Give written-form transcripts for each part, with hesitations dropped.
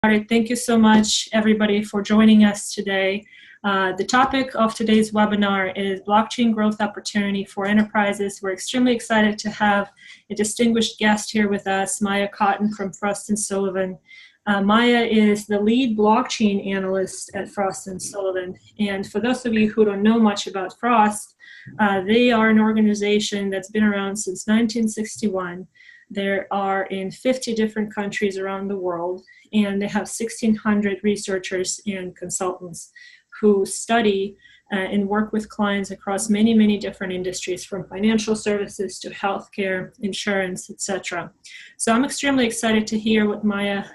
Thank you so much, everybody, for joining us today. The topic of today's webinar is blockchain growth opportunity for enterprises. We're extremely excited to have a distinguished guest here with us, Maya Cotton from Frost&Sullivan. Maya is the lead blockchain analyst at Frost&Sullivan. And for those of you who don't know much about Frost, they are an organization that's been around since 1961. They are in 50 different countries around the world, and they have 1,600 researchers and consultants who study and work with clients across many, many different industries, from financial services to healthcare, insurance, etc. So I'm extremely excited to hear what Maya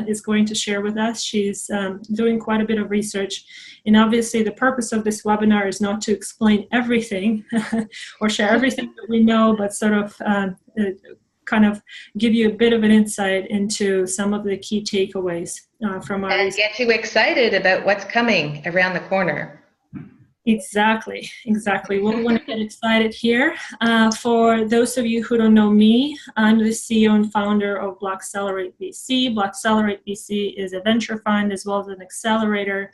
is going to share with us. She's doing quite a bit of research, and obviously the purpose of this webinar is not to explain everything or share everything that we know, but sort of kind of give you a bit of an insight into some of the key takeaways from our and get you excited about what's coming around the corner. Exactly. We want to get excited here. For those of you who don't know me, I'm the CEO and founder of Bloccelerate VC. Bloccelerate VC is a venture fund as well as an accelerator.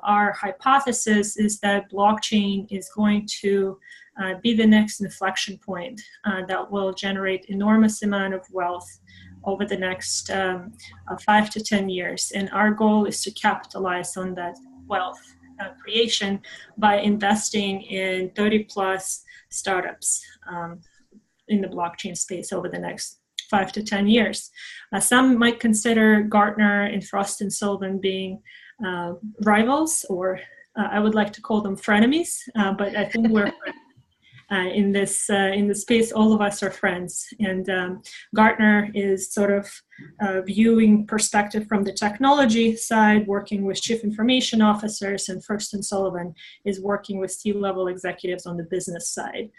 Our hypothesis is that blockchain is going to be the next inflection point that will generate enormous amount of wealth over the next 5 to 10 years. And our goal is to capitalize on that wealth creation by investing in 30 plus startups in the blockchain space over the next 5 to 10 years. Some might consider Gartner and Frost&Sullivan being rivals, or I would like to call them frenemies, but I think we're in this space, all of us are friends. And Gartner is sort of viewing perspective from the technology side, working with chief information officers, and Frost&Sullivan is working with C-level executives on the business side.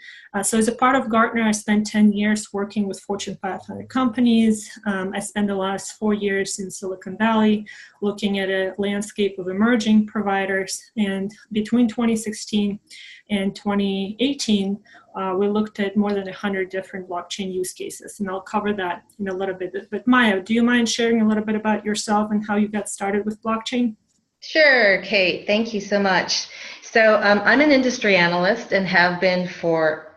So as a part of Gartner, I spent 10 years working with Fortune 500 companies. I spent the last 4 years in Silicon Valley looking at a landscape of emerging providers. And between 2016 and 2018, we looked at more than 100 different blockchain use cases, and I'll cover that in a little bit. But Maya, do you mind sharing a little bit about yourself and how you got started with blockchain? Sure, Kate. Thank you so much. So I'm an industry analyst and have been for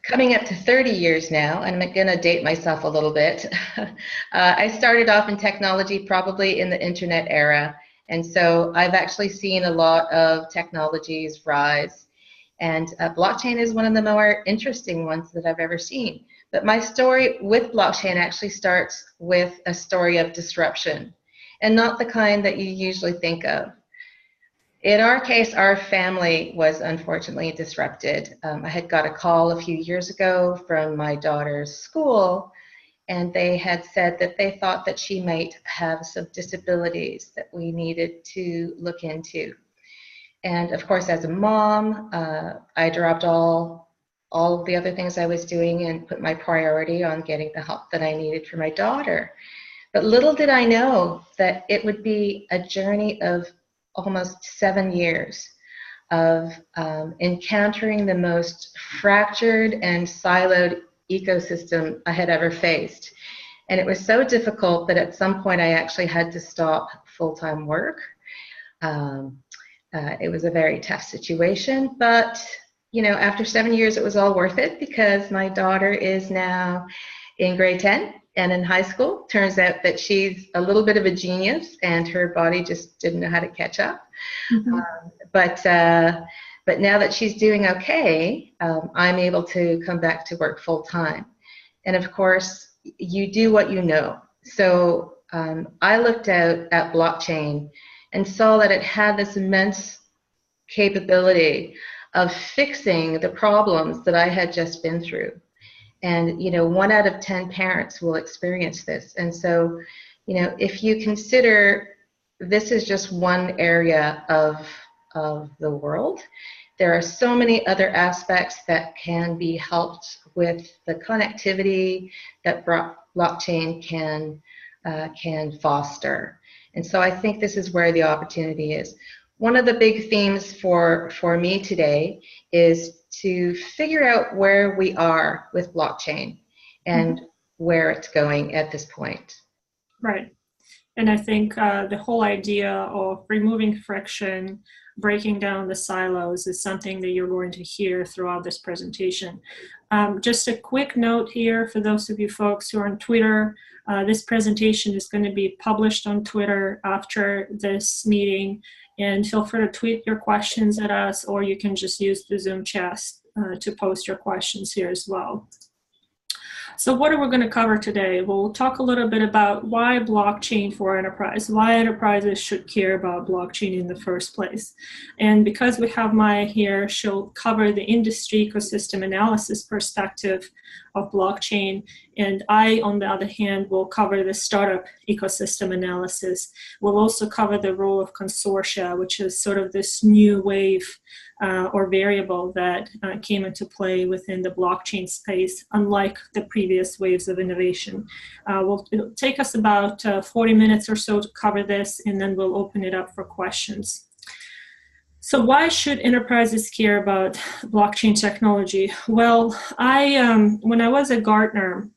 coming up to 30 years now. I'm going to date myself a little bit. I started off in technology probably in the internet era, and so I've actually seen a lot of technologies rise. And blockchain is one of the more interesting ones that I've ever seen. But my story with blockchain actually starts with a story of disruption, and not the kind that you usually think of. In our case, our family was unfortunately disrupted. I had got a call a few years ago from my daughter's school, and they had said that they thought that she might have some disabilities that we needed to look into. And of course, as a mom, I dropped all of the other things I was doing and put my priority on getting the help that I needed for my daughter. But little did I know that it would be a journey of almost 7 years of encountering the most fractured and siloed ecosystem I had ever faced. And it was so difficult that at some point I actually had to stop full-time work. It was a very tough situation, but after 7 years, it was all worth it because my daughter is now in grade 10 and in high school. Turns out that she's a little bit of a genius and her body just didn't know how to catch up. Mm-hmm. But now that she's doing okay, I'm able to come back to work full time. And of course, you do what you know. So I looked out at blockchain and saw that it had this immense capability of fixing the problems that I had just been through. And 1 out of 10 parents will experience this. And so, if you consider this is just one area of the world, there are so many other aspects that can be helped with the connectivity that blockchain can foster. And so I think this is where the opportunity is. One of the big themes for me today is to figure out where we are with blockchain and where it's going at this point. Right. And I think the whole idea of removing friction, breaking down the silos is something that you're going to hear throughout this presentation. Just a quick note here for those of you folks who are on Twitter. This presentation is going to be published on Twitter after this meeting, and feel free to tweet your questions at us, or you can just use the Zoom chat to post your questions here as well. So what are we going to cover today? We'll talk a little bit about why blockchain for enterprise, why enterprises should care about blockchain in the first place. And because we have Maya here, she'll cover the industry ecosystem analysis perspective of blockchain. And I, on the other hand, will cover the startup ecosystem analysis. We'll also cover the role of consortia, which is sort of this new wave or variable that came into play within the blockchain space, unlike the previous waves of innovation. It'll take us about 40 minutes or so to cover this, and then we'll open it up for questions. So why should enterprises care about blockchain technology? Well, when I was at Gartner,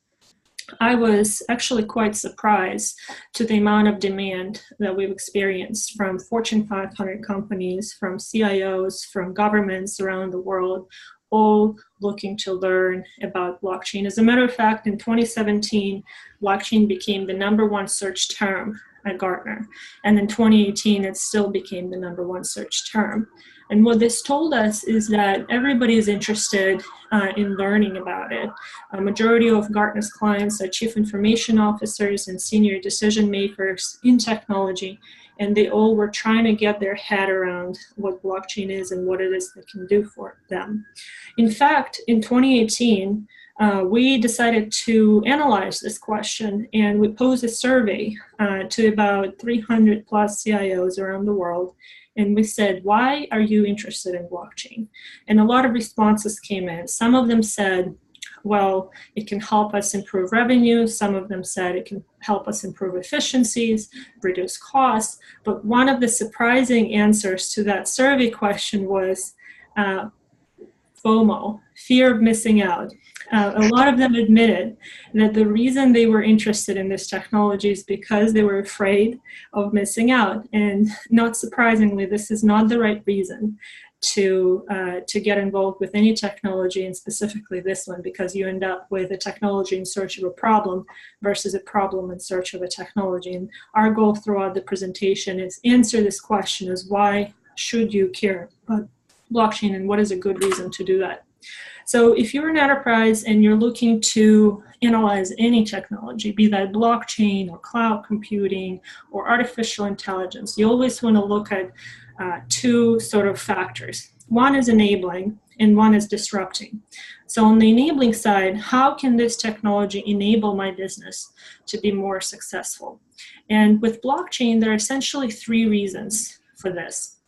I was actually quite surprised to the amount of demand that we've experienced from Fortune 500 companies, from CIOs, from governments around the world, all looking to learn about blockchain. As a matter of fact, in 2017, blockchain became the #1 search term at Gartner. And in 2018, it still became the #1 search term. And what this told us is that everybody is interested in learning about it. A majority of Gartner's clients are chief information officers and senior decision makers in technology, and they all were trying to get their head around what blockchain is and what it is that can do for them. In fact, in 2018, we decided to analyze this question, and we posed a survey to about 300 plus CIOs around the world. And we said, why are you interested in blockchain? And a lot of responses came in. Some of them said, well, it can help us improve revenue. Some of them said it can help us improve efficiencies, reduce costs. But one of the surprising answers to that survey question was FOMO, fear of missing out. A lot of them admitted that the reason they were interested in this technology is because they were afraid of missing out. And not surprisingly, this is not the right reason to get involved with any technology, and specifically this one, because you end up with a technology in search of a problem versus a problem in search of a technology. And our goal throughout the presentation is answer this question: is why should you care about blockchain, and what is a good reason to do that? So if you're an enterprise and you're looking to analyze any technology, be that blockchain or cloud computing or artificial intelligence, you always want to look at two sort of factors. One is enabling and one is disrupting. So on the enabling side, how can this technology enable my business to be more successful? And with blockchain, there are essentially three reasons for this.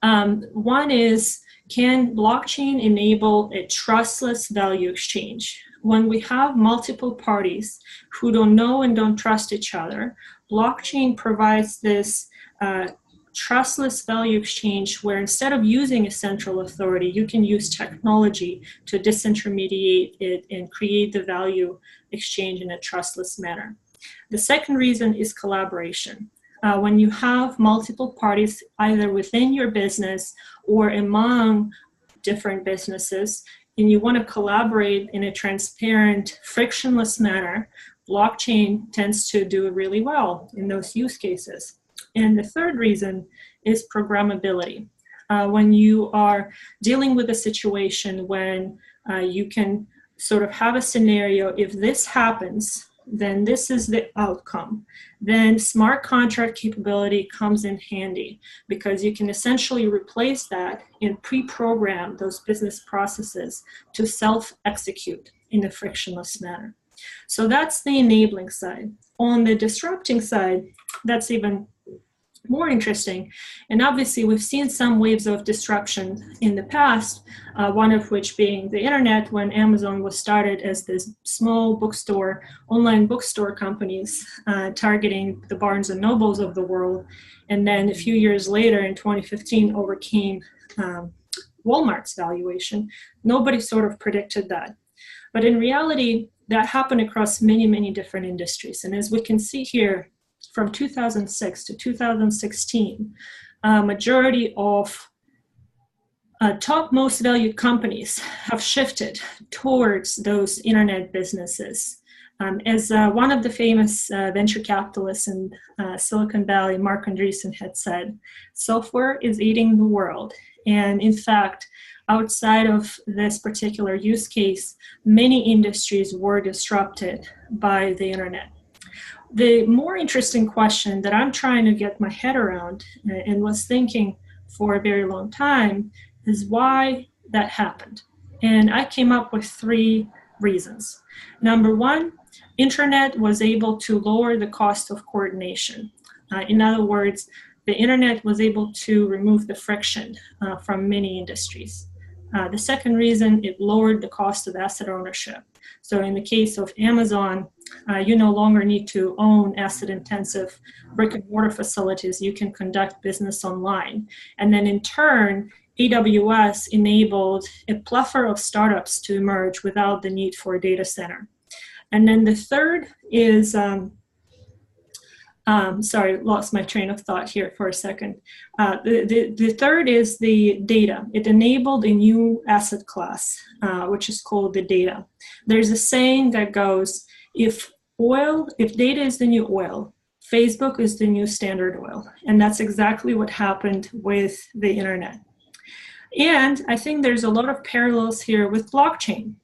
One is, can blockchain enable a trustless value exchange? When we have multiple parties who don't know and don't trust each other, blockchain provides this trustless value exchange where instead of using a central authority, you can use technology to disintermediate it and create the value exchange in a trustless manner. The second reason is collaboration. When you have multiple parties either within your business or among different businesses, and you want to collaborate in a transparent, frictionless manner, blockchain tends to do really well in those use cases. And the third reason is programmability. When you are dealing with a situation when you can sort of have a scenario, if this happens, then this is the outcome. Then smart contract capability comes in handy because you can essentially replace that and pre-program those business processes to self-execute in a frictionless manner. So that's the enabling side. On the disrupting side, that's even more interesting. And obviously, we've seen some waves of disruption in the past, one of which being the internet, when Amazon was started as this small bookstore, online bookstore companies targeting the Barnes and Nobles of the world. And then a few years later, in 2015, overcame Walmart's valuation. Nobody sort of predicted that. But in reality, that happened across many, many different industries. And as we can see here, from 2006 to 2016, majority of top most valued companies have shifted towards those internet businesses. As one of the famous venture capitalists in Silicon Valley, Mark Andreessen, had said, software is eating the world. And in fact, outside of this particular use case, many industries were disrupted by the internet. The more interesting question that I'm trying to get my head around and was thinking for a very long time is why that happened. And I came up with 3 reasons. Number 1, internet was able to lower the cost of coordination. In other words, the internet was able to remove the friction from many industries. The second reason, it lowered the cost of asset ownership. So in the case of Amazon, you no longer need to own asset-intensive brick-and-mortar facilities. You can conduct business online. And then in turn, AWS enabled a plethora of startups to emerge without the need for a data center. And then the third is, sorry, lost my train of thought here for a second. The third is the data. It enabled a new asset class, which is called the data. There's a saying that goes, if data is the new oil, Facebook is the new Standard Oil. And that's exactly what happened with the internet. And I think there's a lot of parallels here with blockchain.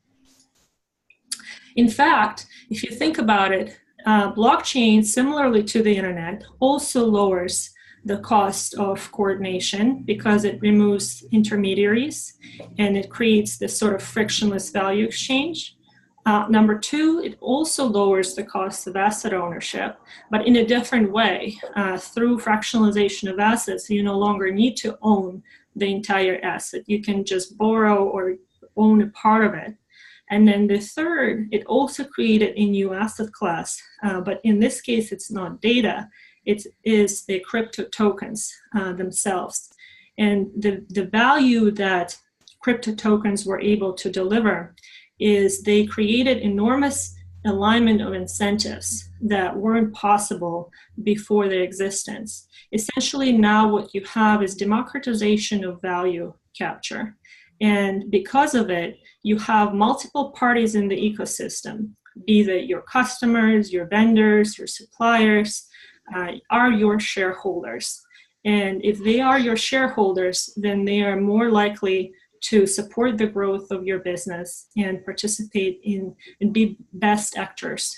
In fact, if you think about it, blockchain, similarly to the internet, also lowers the cost of coordination because it removes intermediaries and it creates this sort of frictionless value exchange. Number 2, it also lowers the cost of asset ownership, but in a different way. Through fractionalization of assets, you no longer need to own the entire asset. You can just borrow or own a part of it. And then the third, it also created a new asset class, but in this case, it's not data, it is the crypto tokens themselves. And the value that crypto tokens were able to deliver is they created enormous alignment of incentives that weren't possible before their existence. Essentially now what you have is democratization of value capture. And because of it, you have multiple parties in the ecosystem, be that your customers, your vendors, your suppliers, are your shareholders. And if they are your shareholders, then they are more likely to support the growth of your business and participate in and be best actors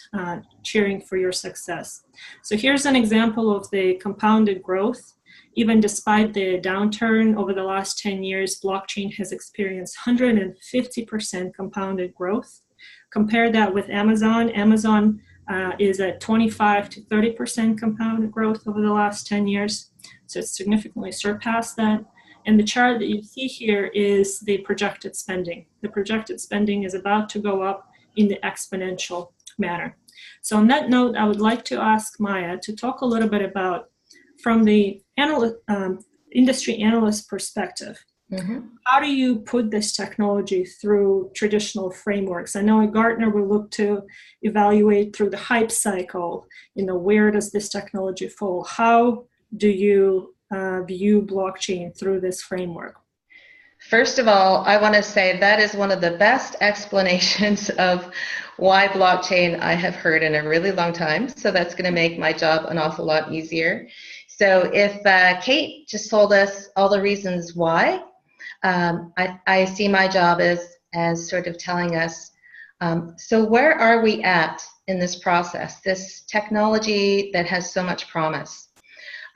cheering for your success. So here's an example of the compounded growth. Even despite the downturn over the last 10 years, blockchain has experienced 150% compounded growth. Compare that with Amazon. Amazon is at 25 to 30% compounded growth over the last 10 years. So it's significantly surpassed that. And the chart that you see here is the projected spending. The projected spending is about to go up in the exponential manner. So on that note, I would like to ask Maya to talk a little bit about, from the industry analyst perspective, how do you put this technology through traditional frameworks? I know at Gartner we look to evaluate through the hype cycle, where does this technology fall? How do you view blockchain through this framework? First of all, I want to say that is one of the best explanations of why blockchain I have heard in a really long time. So that's going to make my job an awful lot easier. So if Kate just told us all the reasons why, I see my job as sort of telling us, so where are we at in this process, this technology that has so much promise?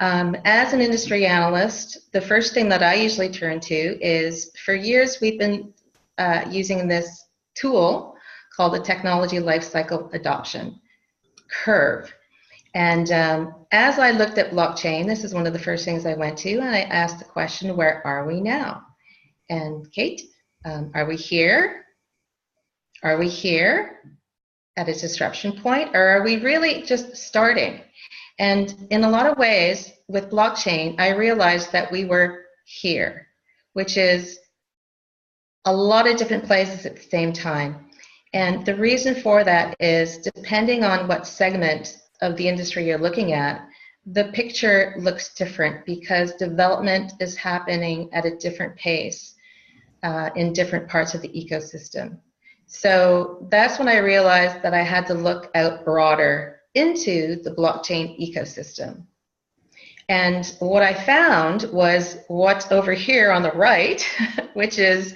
As an industry analyst, the first thing that I usually turn to is, for years we've been using this tool called the Technology Lifecycle Adoption Curve. And as I looked at blockchain, this is one of the first things I went to, and I asked the question, where are we now? And Kate, are we here? Are we here at a disruption point, or are we really just starting? And in a lot of ways, with blockchain, I realized that we were here, which is a lot of different places at the same time. And the reason for that is, depending on what segment of the industry you're looking at, the picture looks different because development is happening at a different pace in different parts of the ecosystem. So that's when I realized that I had to look out broader into the blockchain ecosystem. And what I found was what's over here on the right, which is,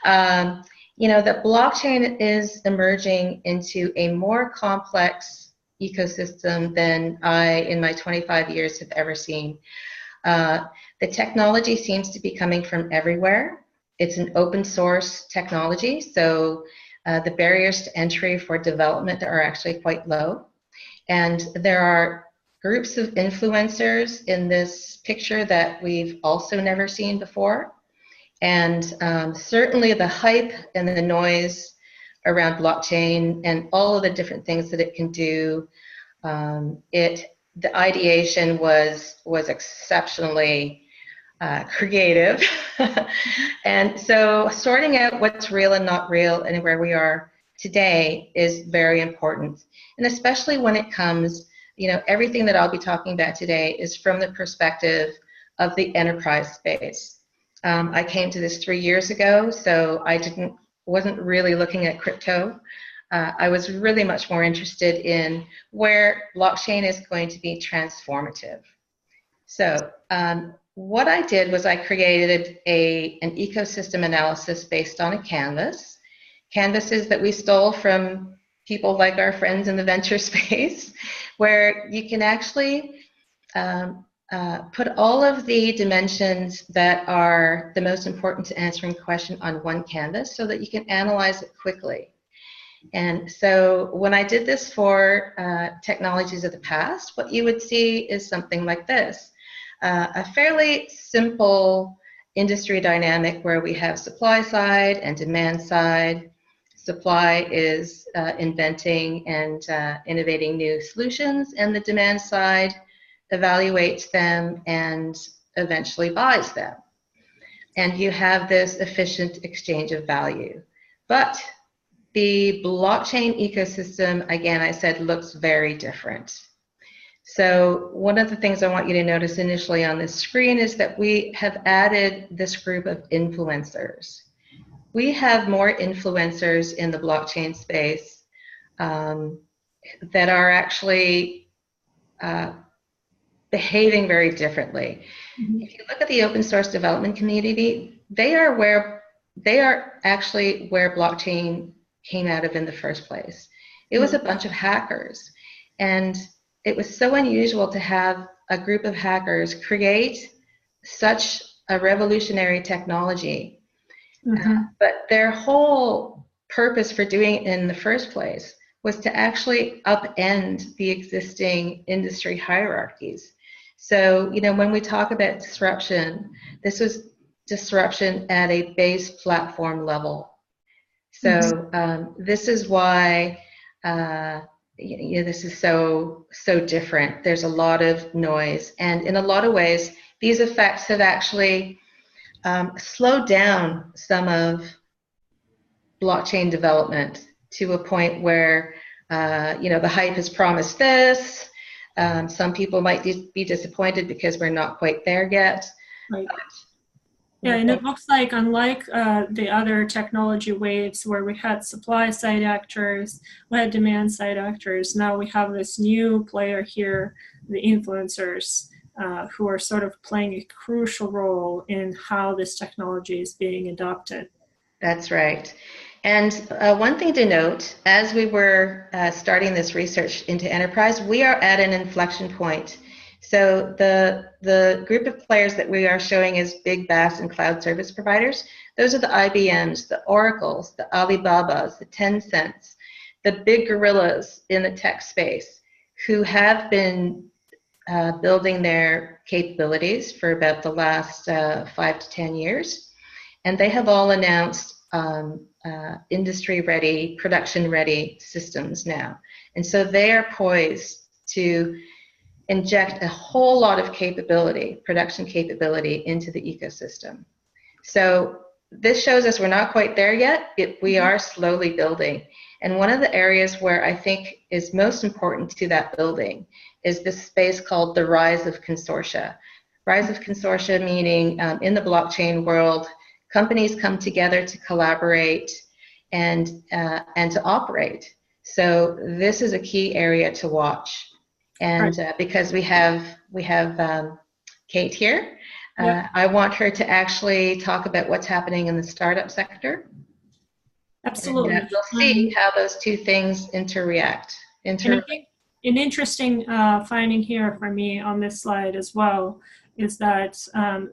that blockchain is emerging into a more complex ecosystem than I, in my 25 years, have ever seen. The technology seems to be coming from everywhere. It's an open source technology, so the barriers to entry for development are actually quite low. And there are groups of influencers in this picture that we've also never seen before. And certainly the hype and the noise around blockchain and all of the different things that it can do, the ideation was exceptionally creative. And so sorting out what's real and not real and where we are today is very important. And especially when it comes, everything that I'll be talking about today is from the perspective of the enterprise space. I came to this 3 years ago, so I wasn't really looking at crypto. I was really much more interested in where blockchain is going to be transformative. So what I did was I created an ecosystem analysis based on a canvas. Canvases that we stole from people like our friends in the venture space, where you can actually put all of the dimensions that are the most important to answering the question on one canvas so that you can analyze it quickly. And so when I did this for technologies of the past, what you would see is something like this. A fairly simple industry dynamic where we have supply side and demand side. Supply is inventing and innovating new solutions, and the demand side evaluates them and eventually buys them. And you have this efficient exchange of value. But the blockchain ecosystem, again, I said, looks very different. So one of the things I want you to notice initially on this screen is that we have added this group of influencers. We have more influencers in the blockchain space that are actually behaving very differently. Mm-hmm. If you look at the open source development community, they are actually where blockchain came out of in the first place. It was a bunch of hackers, and it was so unusual to have a group of hackers create such a revolutionary technology. Mm-hmm. But their whole purpose for doing it in the first place was to actually upend the existing industry hierarchies. So, when we talk about disruption, this was disruption at a base platform level. So this is why this is so different. There's a lot of noise, and in a lot of ways, these effects have actually slowed down some of blockchain development to a point where the hype has promised this. Some people might be disappointed because we're not quite there yet. Right. Yeah, and it looks like unlike the other technology waves where we had supply side actors, we had demand side actors, now we have this new player here, the influencers, who are sort of playing a crucial role in how this technology is being adopted. That's right. And one thing to note, as we were starting this research into enterprise, we are at an inflection point. So the group of players that we are showing as big BaaS and cloud service providers, those are the IBMs, the Oracles, the Alibabas, the Tencents, the big gorillas in the tech space who have been building their capabilities for about the last 5 to 10 years. And they have all announced industry-ready, production-ready systems now. And so they are poised to inject a whole lot of capability, production capability, into the ecosystem. So this shows us we're not quite there yet. We are slowly building. And one of the areas where I think is most important to that building is this space called the rise of consortia. Rise of consortia meaning in the blockchain world, companies come together to collaborate and to operate. So this is a key area to watch. And because we have Kate here, Yep. I want her to actually talk about what's happening in the startup sector. Absolutely. And we'll see how those two things interact. And I think an interesting finding here for me on this slide as well is that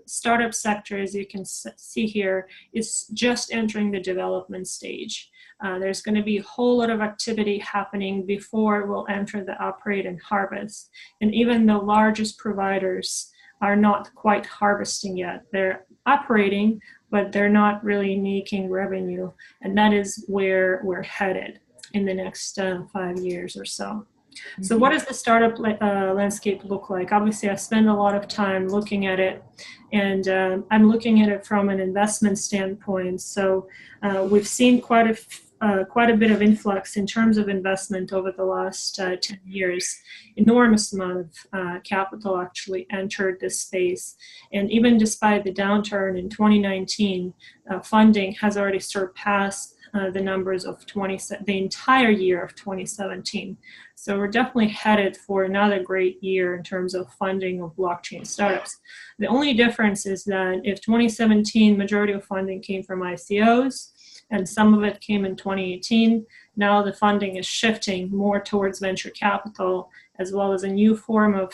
startup sector, as you can see here, is just entering the development stage. There's going to be a whole lot of activity happening before it will enter the operate and harvest. And even the largest providers are not quite harvesting yet. They're operating, but they're not really making revenue. And that is where we're headed in the next 5 years or so. So what does the startup landscape look like? Obviously, I spend a lot of time looking at it, and I'm looking at it from an investment standpoint. So we've seen quite a bit of influx in terms of investment over the last 10 years. Enormous amount of capital actually entered this space. And even despite the downturn in 2019, funding has already surpassed the numbers of the entire year of 2017. So we're definitely headed for another great year in terms of funding of blockchain startups. The only difference is that if 2017 majority of funding came from ICOs and some of it came in 2018, now the funding is shifting more towards venture capital as well as a new form of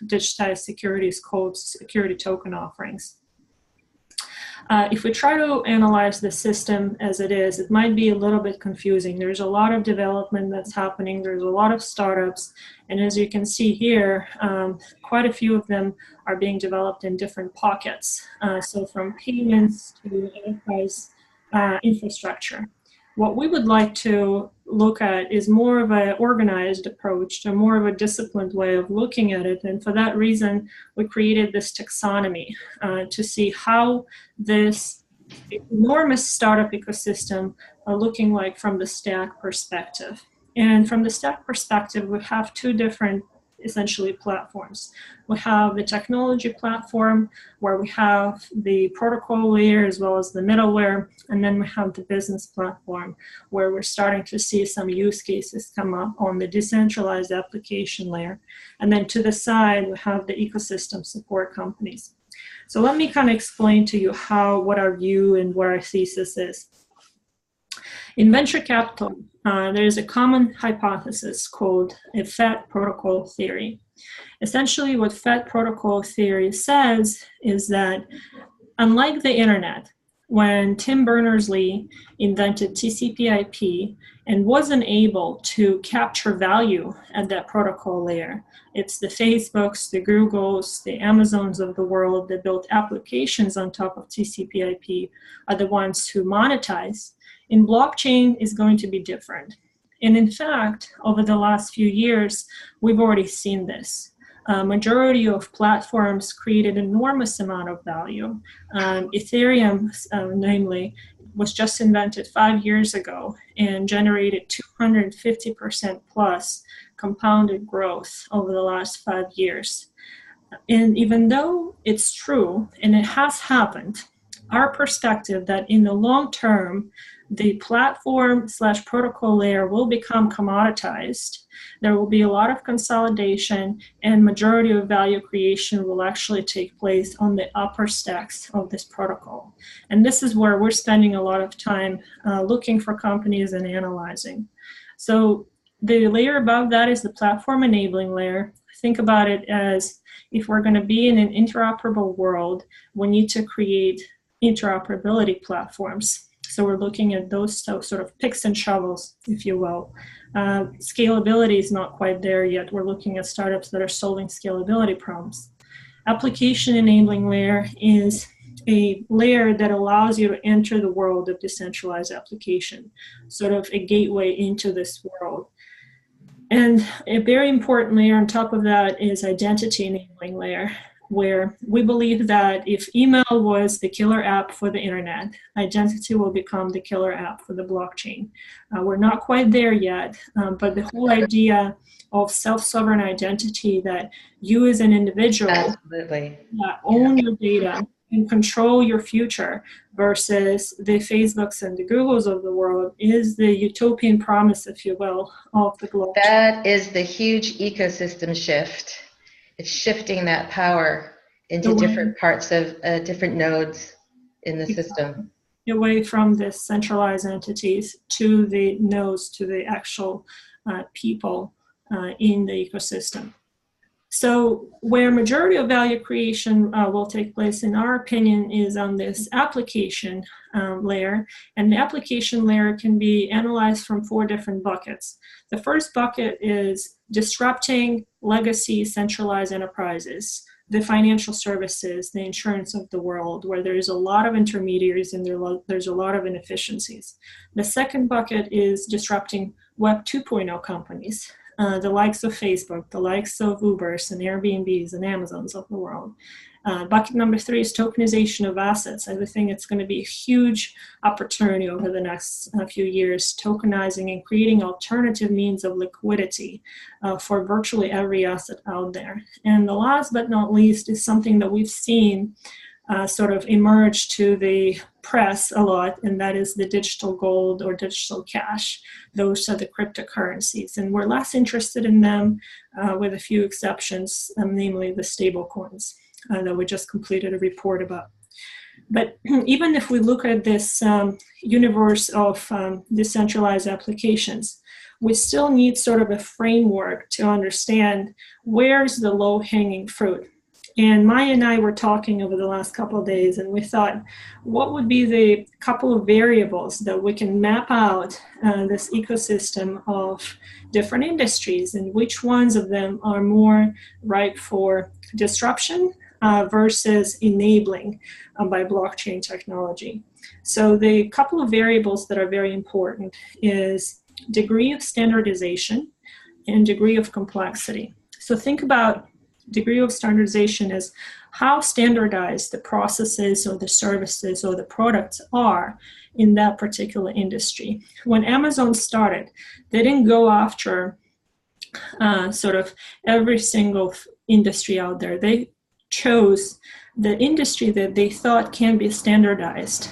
digitized securities called security token offerings. If we try to analyze the system as it is, it might be a little bit confusing. There's a lot of development that's happening. There's a lot of startups. And as you can see here, quite a few of them are being developed in different pockets. So from payments to enterprise infrastructure. What we would like to look at is more of an organized approach to more of a disciplined way of looking at it. And for that reason, we created this taxonomy to see how this enormous startup ecosystem are looking like from the stack perspective. And from the stack perspective, we have two different essentially platforms. We have the technology platform where we have the protocol layer as well as the middleware, and then we have the business platform where we're starting to see some use cases come up on the decentralized application layer. And then to the side, we have the ecosystem support companies. So let me kind of explain to you what our view and what our thesis is. In venture capital, there is a common hypothesis called a FET protocol theory. Essentially, what FET protocol theory says is that unlike the internet, when Tim Berners-Lee invented TCP/IP and wasn't able to capture value at that protocol layer, it's the Facebooks, the Googles, the Amazons of the world that built applications on top of TCP/IP are the ones who monetize. In blockchain is going to be different. And in fact, over the last few years, we've already seen this. Majority of platforms created enormous amount of value. Ethereum, namely, was just invented 5 years ago and generated 250% plus compounded growth over the last 5 years. And even though it's true, and it has happened, our perspective that in the long term, the platform/protocol layer will become commoditized. There will be a lot of consolidation, and majority of value creation will actually take place on the upper stacks of this protocol. And this is where we're spending a lot of time looking for companies and analyzing. So the layer above that is the platform enabling layer. Think about it as if we're going to be in an interoperable world, we need to create interoperability platforms. So we're looking at those sort of picks and shovels, if you will. Scalability is not quite there yet. We're looking at startups that are solving scalability problems. Application enabling layer is a layer that allows you to enter the world of decentralized application, sort of a gateway into this world. And a very important layer on top of that is identity enabling layer. where we believe that if email was the killer app for the internet, identity will become the killer app for the blockchain. We're not quite there yet, but the whole idea of self-sovereign identity, that you as an individual Absolutely. own your data and control your future versus the Facebooks and the Googles of the world, is the utopian promise, if you will, of the blockchain. That is the huge ecosystem shift. It's shifting that power into different parts of different nodes in the system. Away from the centralized entities to the nodes, to the actual people in the ecosystem. So where majority of value creation will take place, in our opinion, is on this application layer. And the application layer can be analyzed from 4 different buckets. The first bucket is disrupting legacy centralized enterprises, the financial services, the insurance of the world, where there's a lot of intermediaries and there's a lot of inefficiencies. The second bucket is disrupting Web 2.0 companies, the likes of Facebook, the likes of Ubers and Airbnbs and Amazons of the world. Bucket number 3 is tokenization of assets. I think it's going to be a huge opportunity over the next few years, tokenizing and creating alternative means of liquidity for virtually every asset out there. And the last but not least is something that we've seen sort of emerge to the press a lot, and that is the digital gold or digital cash. Those are the cryptocurrencies, and we're less interested in them with a few exceptions, namely the stable coins that we just completed a report about. But even if we look at this universe of decentralized applications, we still need sort of a framework to understand where's the low-hanging fruit. And Maya and I were talking over the last couple of days, and we thought, what would be the couple of variables that we can map out this ecosystem of different industries, and which ones of them are more ripe for disruption versus enabling by blockchain technology. So the couple of variables that are very important is degree of standardization and degree of complexity. So think about degree of standardization as how standardized the processes or the services or the products are in that particular industry. When Amazon started, they didn't go after sort of every single industry out there. They chose the industry that they thought can be standardized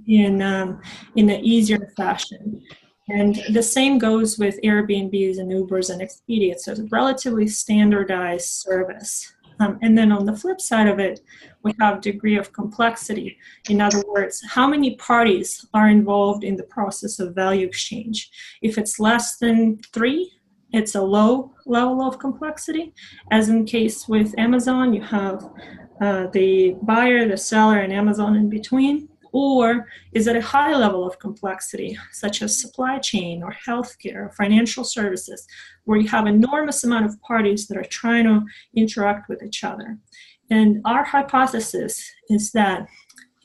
in an easier fashion. And the same goes with Airbnbs and Ubers and Expedia. So it's a relatively standardized service. And then on the flip side of it, we have degree of complexity. In other words, how many parties are involved in the process of value exchange? If it's less than 3, it's a low level of complexity. As in case with Amazon, you have the buyer, the seller, and Amazon in between. Or is it a high level of complexity, such as supply chain or healthcare or financial services, where you have enormous amount of parties that are trying to interact with each other? And our hypothesis is that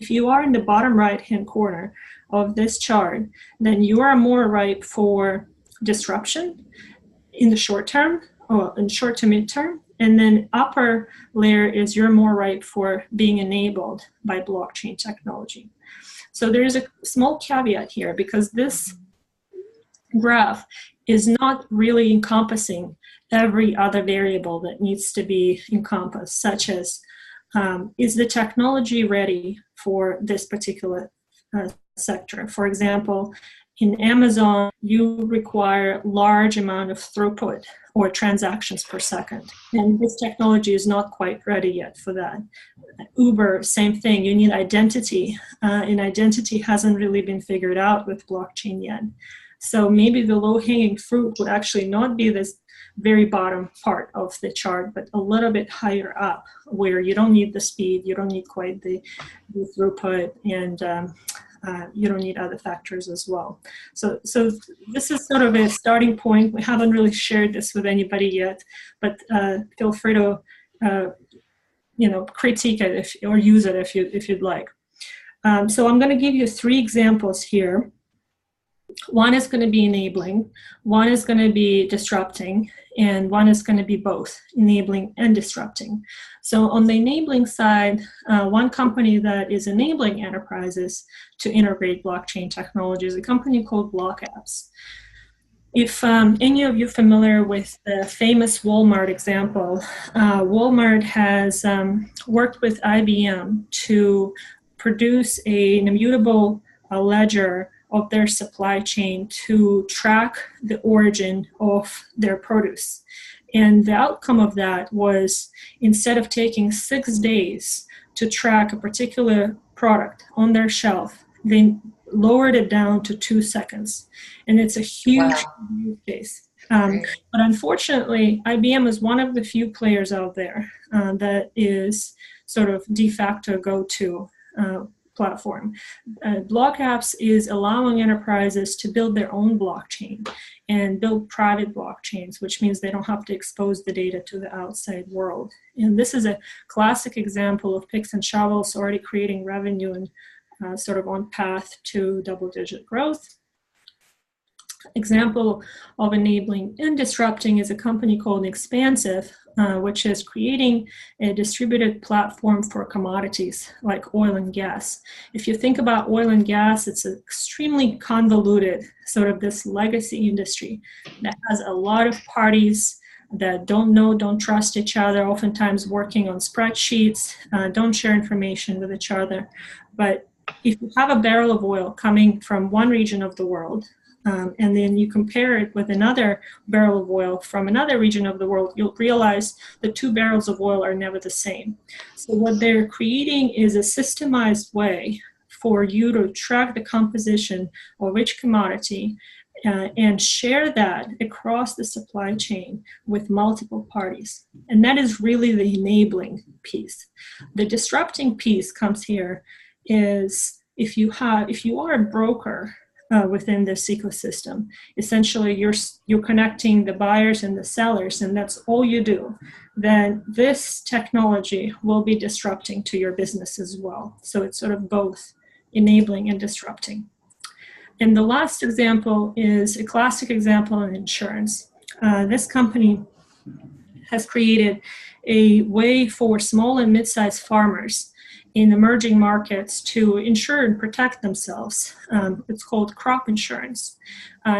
if you are in the bottom right-hand corner of this chart, then you are more ripe for disruption in the short term, or in short to mid-term. And then upper layer is you're more ripe for being enabled by blockchain technology. So there is a small caveat here, because this graph is not really encompassing every other variable that needs to be encompassed, such as is the technology ready for this particular sector? For example, in Amazon, you require large amount of throughput or transactions per second. And this technology is not quite ready yet for that. Uber, same thing. You need identity, and identity hasn't really been figured out with blockchain yet. So maybe the low-hanging fruit would actually not be this very bottom part of the chart, but a little bit higher up, where you don't need the speed, you don't need quite the throughput, and you don't need other factors as well. So this is sort of a starting point. We haven't really shared this with anybody yet, but feel free to critique it or use it if you'd like. So I'm going to give you 3 examples here One is going to be enabling, one is going to be disrupting, and one is going to be both enabling and disrupting. So on the enabling side, one company that is enabling enterprises to integrate blockchain technology is a company called Blockapps. If any of you are familiar with the famous Walmart example, Walmart has worked with IBM to produce an immutable ledger of their supply chain to track the origin of their produce. And the outcome of that was, instead of taking 6 days to track a particular product on their shelf, they lowered it down to 2 seconds. And it's a huge use case. But unfortunately, IBM is one of the few players out there that is sort of de facto go-to platform. Blockapps is allowing enterprises to build their own blockchain and build private blockchains, which means they don't have to expose the data to the outside world. And this is a classic example of picks and shovels already creating revenue and sort of on path to double-digit growth. Example of enabling and disrupting is a company called Expansive, which is creating a distributed platform for commodities like oil and gas. If you think about oil and gas, it's extremely convoluted, sort of this legacy industry that has a lot of parties that don't know, don't trust each other, oftentimes working on spreadsheets, don't share information with each other. But if you have a barrel of oil coming from one region of the world, and then you compare it with another barrel of oil from another region of the world, you'll realize the 2 barrels of oil are never the same. So what they're creating is a systemized way for you to track the composition of each commodity and share that across the supply chain with multiple parties. And that is really the enabling piece. The disrupting piece comes here is if you are a broker within this ecosystem, essentially you're connecting the buyers and the sellers, and that's all you do, then this technology will be disrupting to your business as well. So it's sort of both enabling and disrupting. And the last example is a classic example in insurance. This company has created a way for small and mid-sized farmers in emerging markets to insure and protect themselves. It's called crop insurance.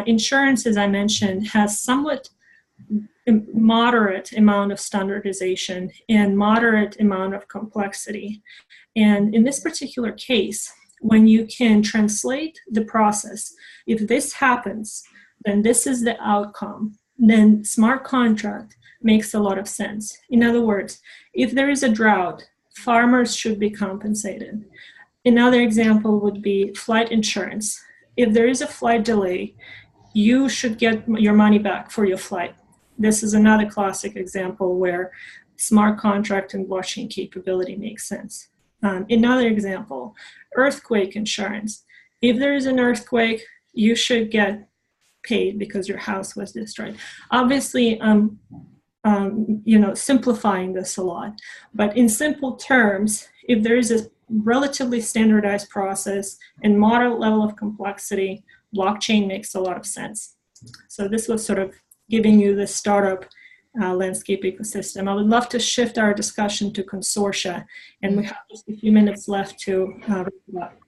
Insurance, as I mentioned, has somewhat moderate amount of standardization and moderate amount of complexity. And in this particular case, when you can translate the process, if this happens, then this is the outcome, then smart contract makes a lot of sense. In other words, if there is a drought, farmers should be compensated. Another example would be flight insurance. If there is a flight delay, you should get your money back for your flight. This is another classic example where smart contract and blockchain capability makes sense. Another example, earthquake insurance. If there is an earthquake, you should get paid because your house was destroyed. Obviously, simplifying this a lot. But in simple terms, if there is a relatively standardized process and moderate level of complexity, blockchain makes a lot of sense. So this was sort of giving you the startup landscape ecosystem. I would love to shift our discussion to consortia, and we have just a few minutes left to wrap it up.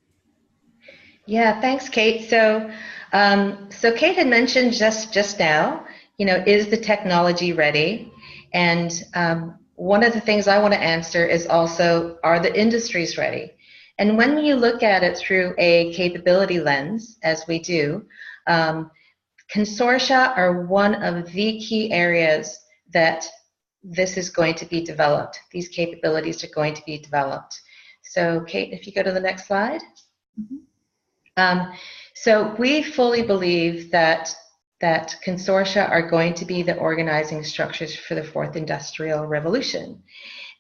Yeah, thanks, Kate. So Kate had mentioned just now, is the technology ready? And one of the things I want to answer is also, are the industries ready? And when you look at it through a capability lens, as we do, consortia are one of the key areas that this is going to be developed. These capabilities are going to be developed. So Kate, if you go to the next slide. Mm-hmm. So we fully believe that consortia are going to be the organizing structures for the fourth industrial revolution.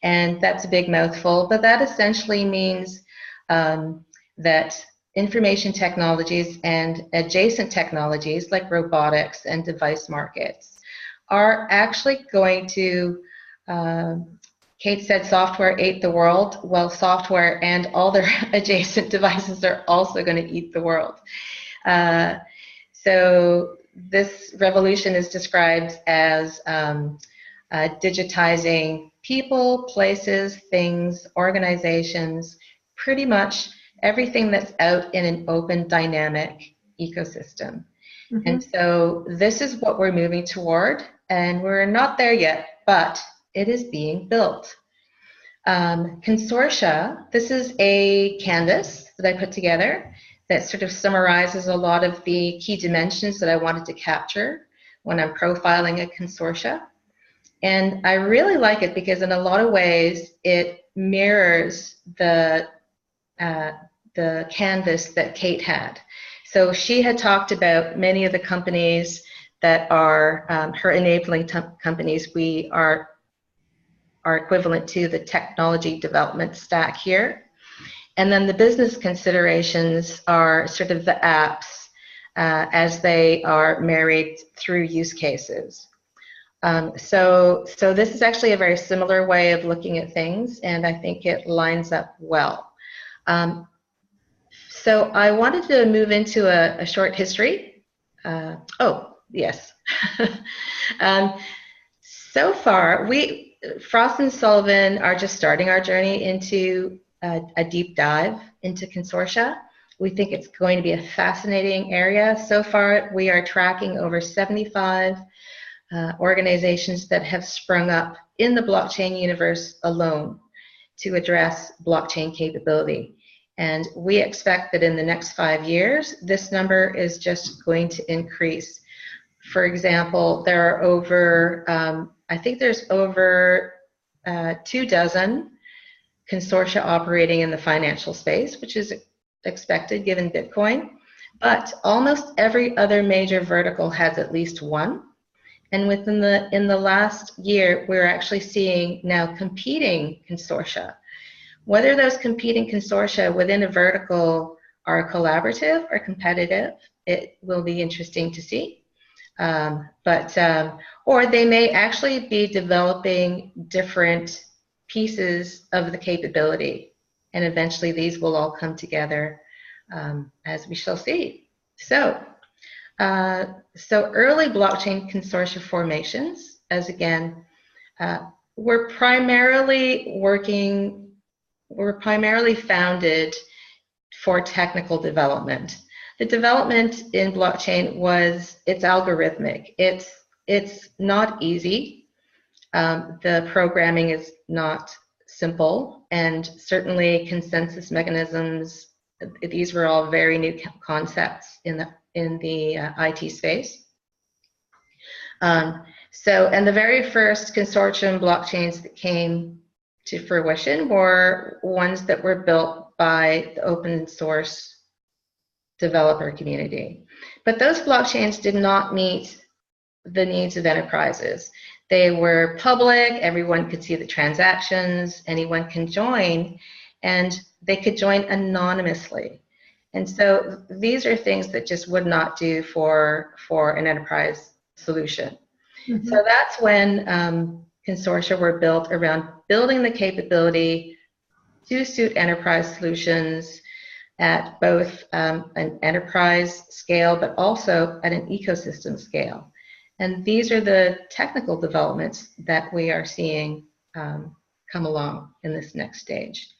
And that's a big mouthful, but that essentially means that information technologies and adjacent technologies like robotics and device markets are actually going to, Kate said software ate the world. Well, software and all their adjacent devices are also going to eat the world. So this revolution is described as digitizing people, places, things, organizations, pretty much everything that's out in an open, dynamic ecosystem. Mm-hmm. And so this is what we're moving toward, and we're not there yet, but it is being built. Consortia, this is a canvas that I put together that sort of summarizes a lot of the key dimensions that I wanted to capture when I'm profiling a consortia. And I really like it because in a lot of ways it mirrors the canvas that Kate had. So she had talked about many of the companies that are her enabling companies. We are equivalent to the technology development stack here. And then the business considerations are sort of the apps as they are married through use cases. So this is actually a very similar way of looking at things, and I think it lines up well. So I wanted to move into a short history. Oh, yes. So far, Frost&Sullivan are just starting our journey into a deep dive into consortia. We think it's going to be a fascinating area. So far, we are tracking over 75 organizations that have sprung up in the blockchain universe alone to address blockchain capability. And we expect that in the next 5 years, this number is just going to increase. For example, there are over, I think there's over 24 consortia operating in the financial space, which is expected given Bitcoin. But almost every other major vertical has at least one. And in the last year, we're actually seeing now competing consortia. Whether those competing consortia within a vertical are collaborative or competitive, it will be interesting to see. Or they may actually be developing different pieces of the capability, and eventually these will all come together, as we shall see. So early blockchain consortia formations, as again, were primarily founded for technical development. The development in blockchain it's algorithmic. It's not easy. The programming is not simple, and certainly consensus mechanisms, these were all very new concepts in the IT space. And the very first consortium blockchains that came to fruition were ones that were built by the open source developer community. But those blockchains did not meet the needs of enterprises. They were public, everyone could see the transactions, anyone can join, and they could join anonymously. And so these are things that just would not do for an enterprise solution. Mm-hmm. So that's when consortia were built around building the capability to suit enterprise solutions at both an enterprise scale, but also at an ecosystem scale. And these are the technical developments that we are seeing come along in this next stage.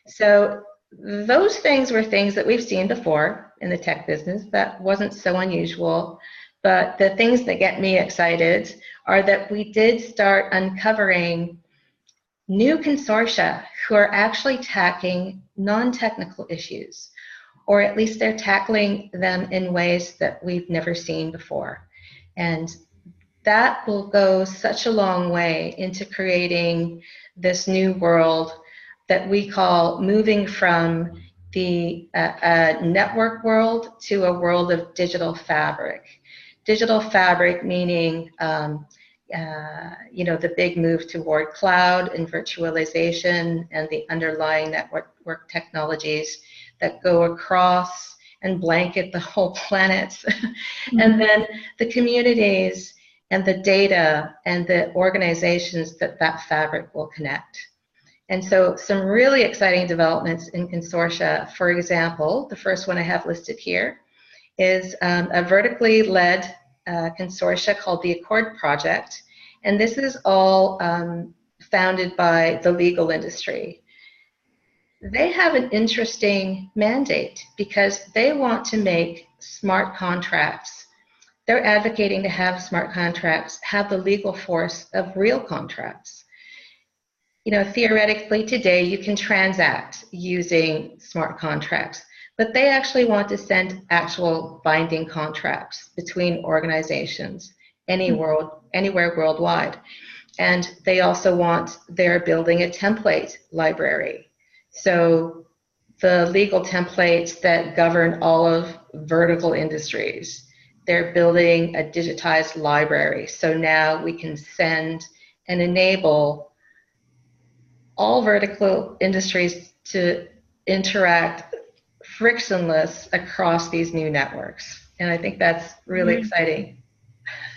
So those things were things that we've seen before in the tech business. That wasn't so unusual. But the things that get me excited are that we did start uncovering new consortia who are actually tackling non-technical issues, or at least they're tackling them in ways that we've never seen before. And that will go such a long way into creating this new world that we call moving from the network world to a world of digital fabric. Digital fabric meaning the big move toward cloud and virtualization and the underlying network technologies that go across and blanket the whole planet. Mm-hmm. And then the communities and the data and the organizations that fabric will connect. And so some really exciting developments in consortia. For example, the first one I have listed here is a vertically led consortia called the Accord Project. And this is all founded by the legal industry. They have an interesting mandate because they want to make smart contracts. They're advocating to have smart contracts have the legal force of real contracts. You know, theoretically today you can transact using smart contracts, but they actually want to send actual binding contracts between organizations anywhere worldwide. And they also want, they're building a template library. So the legal templates that govern all of vertical industries, they're building a digitized library. So now we can send and enable all vertical industries to interact frictionless across these new networks. And I think that's really exciting.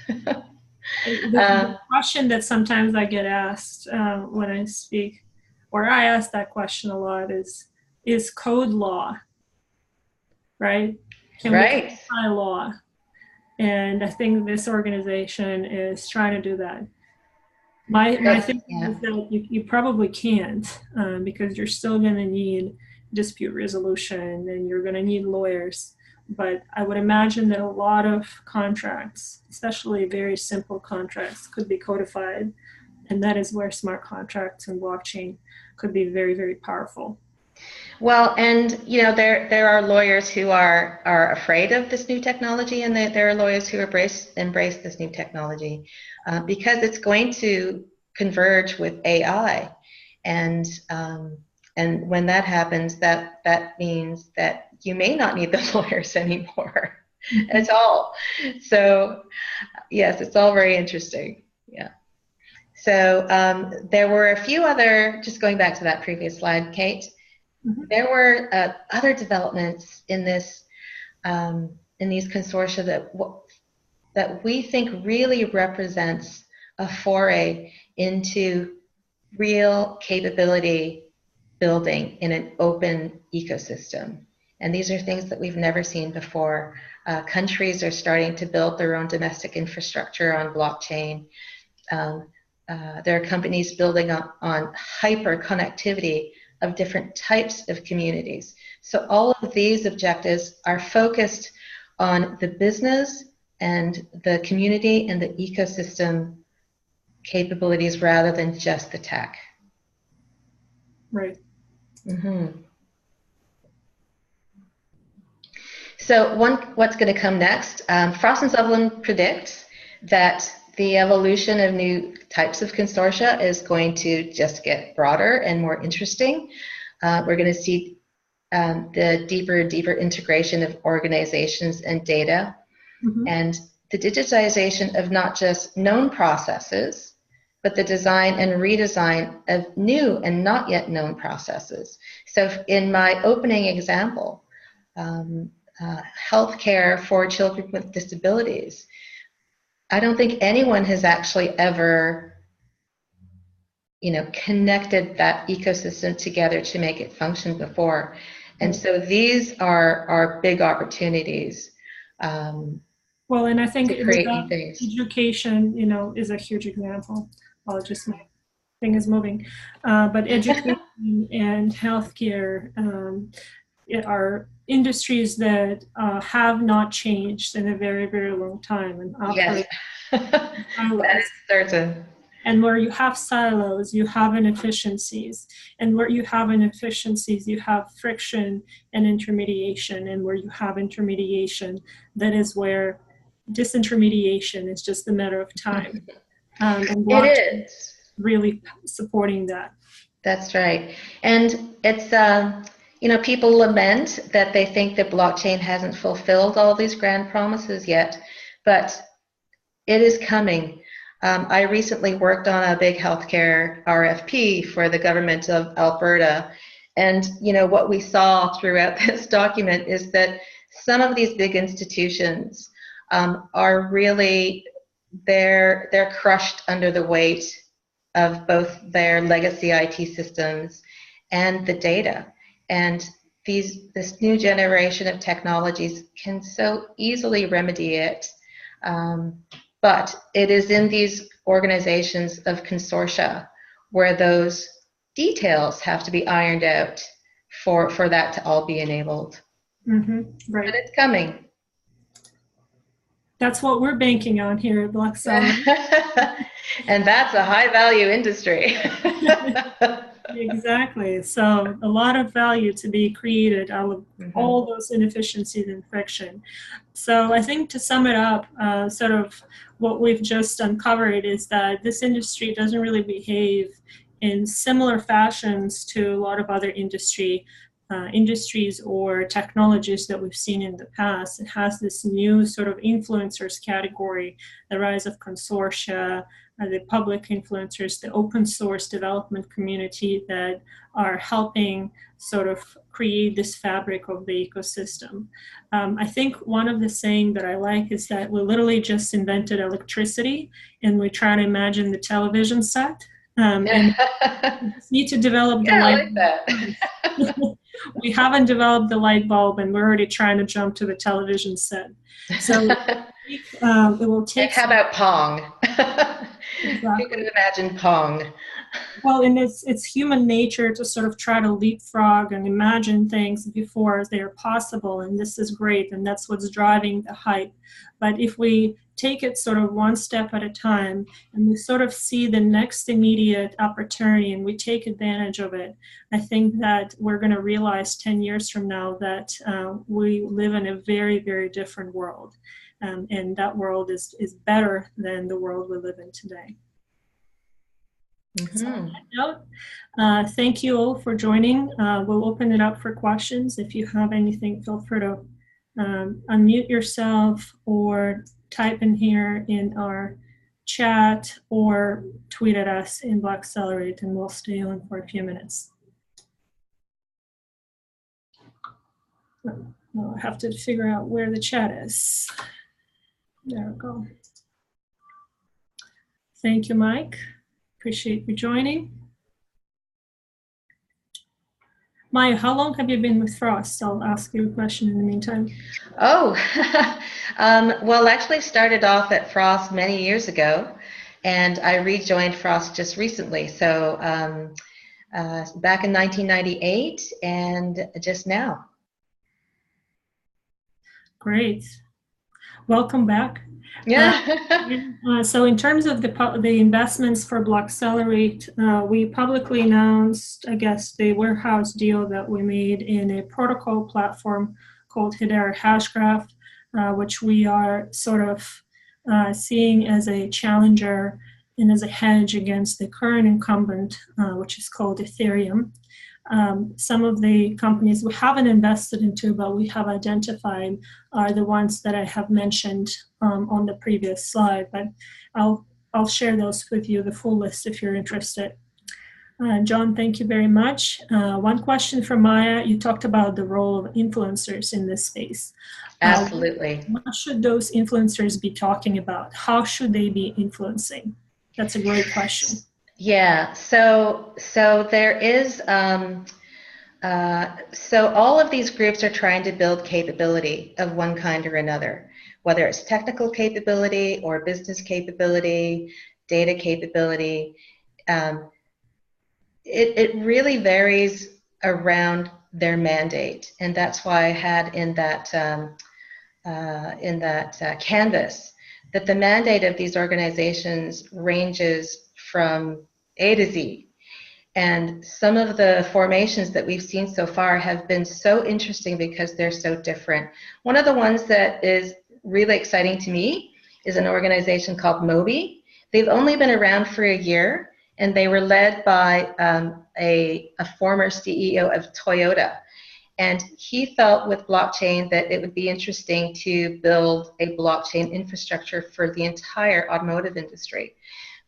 The question that sometimes I get asked when I speak, or I ask that question a lot, is code law, right? Can we codify law? And I think this organization is trying to do that. My thinking is that you probably can't because you're still going to need dispute resolution and you're going to need lawyers. But I would imagine that a lot of contracts, especially very simple contracts, could be codified. And that is where smart contracts and blockchain could be very, very powerful. Well, and you know, there are lawyers who are afraid of this new technology, and there are lawyers who embrace this new technology because it's going to converge with AI, and when that happens, that means that you may not need the lawyers anymore at all. So, yes, it's all very interesting. Yeah. So there were a few other, just going back to that previous slide, Kate. There were other developments in this, in these consortia that we think really represents a foray into real capability building in an open ecosystem. And these are things that we've never seen before. Countries are starting to build their own domestic infrastructure on blockchain. There are companies building on hyper connectivity of different types of communities. So all of these objectives are focused on the business and the community and the ecosystem capabilities rather than just the tech. Right. So what's going to come next? Frost&Sullivan predicts that the evolution of new types of consortia is going to just get broader and more interesting. We're going to see the deeper integration of organizations and data, and the digitization of not just known processes, but the design and redesign of new and not yet known processes. So in my opening example, healthcare for children with disabilities, I don't think anyone has actually ever, connected that ecosystem together to make it function before. And so these are big opportunities. Well, and I think education, is a huge example. Well, just my thing is moving. But education and healthcare are industries that have not changed in a very, very long time. And yes, that is certain. And where you have silos, you have inefficiencies. And where you have inefficiencies, you have friction and intermediation. And where you have intermediation, that is where disintermediation is just a matter of time. And blockchain is really supporting that. That's right. And it's, people lament that they think that blockchain hasn't fulfilled all these grand promises yet, but it is coming. I recently worked on a big healthcare RFP for the government of Alberta. And, what we saw throughout this document is that some of these big institutions are really, they're crushed under the weight of both their legacy IT systems and the data. And this new generation of technologies can so easily remedy it. But it is in these organizations of consortia where those details have to be ironed out for that to all be enabled. Right. But it's coming. That's what we're banking on here at Bloccelerate. And that's a high value industry. Exactly. So a lot of value to be created out of all those inefficiencies and friction. So I think to sum it up, sort of what we've just uncovered is that this industry doesn't really behave in similar fashions to a lot of other industries or technologies that we've seen in the past. It has this new sort of influencers category, the rise of consortia, the public influencers, the open source development community that are helping sort of create this fabric of the ecosystem. I think one of the saying that I like is that we literally just invented electricity and we try to imagine the television set. And we just need to develop the light bulb. We haven't developed the light bulb and we're already trying to jump to the television set. So it will take. How about Pong? Exactly. You can imagine Pong. Well, and it's human nature to sort of try to leapfrog and imagine things before they are possible, and this is great, and that's what's driving the hype. But if we take it sort of one step at a time, and we sort of see the next immediate opportunity, and we take advantage of it, I think that we're going to realize 10 years from now that we live in a very, very different world. And that world is better than the world we live in today. So on that note, thank you all for joining. We'll open it up for questions. If you have anything, feel free to unmute yourself or type in here in our chat or tweet at us in Bloccelerate, and we'll stay on for a few minutes. Well, I have to figure out where the chat is. There we go. Thank you, Mike. Appreciate you joining. Maya, how long have you been with Frost? I'll ask you a question in the meantime. Oh, well, actually started off at Frost many years ago, and I rejoined Frost just recently. So back in 1998 and just now. Great. Welcome back. Yeah. So in terms of the investments for Bloccelerate, we publicly announced, I guess, the warehouse deal that we made in a protocol platform called Hedera Hashgraph, which we are sort of seeing as a challenger and as a hedge against the current incumbent, which is called Ethereum. Some of the companies we haven't invested into, but we have identified, are the ones that I have mentioned on the previous slide. But I'll share those with you, the full list, if you're interested. John, thank you very much. One question from Maya. You talked about the role of influencers in this space. Absolutely. What should those influencers be talking about? How should they be influencing? That's a great question. Yeah, so there is, so all of these groups are trying to build capability of one kind or another, whether it's technical capability or business capability, data capability. It really varies around their mandate, and that's why I had in that canvas that the mandate of these organizations ranges from A to Z. And some of the formations that we've seen so far have been so interesting because they're so different. One of the ones that is really exciting to me is an organization called Mobi. They've only been around for a year, and they were led by a former CEO of Toyota. And he felt with blockchain that it would be interesting to build a blockchain infrastructure for the entire automotive industry.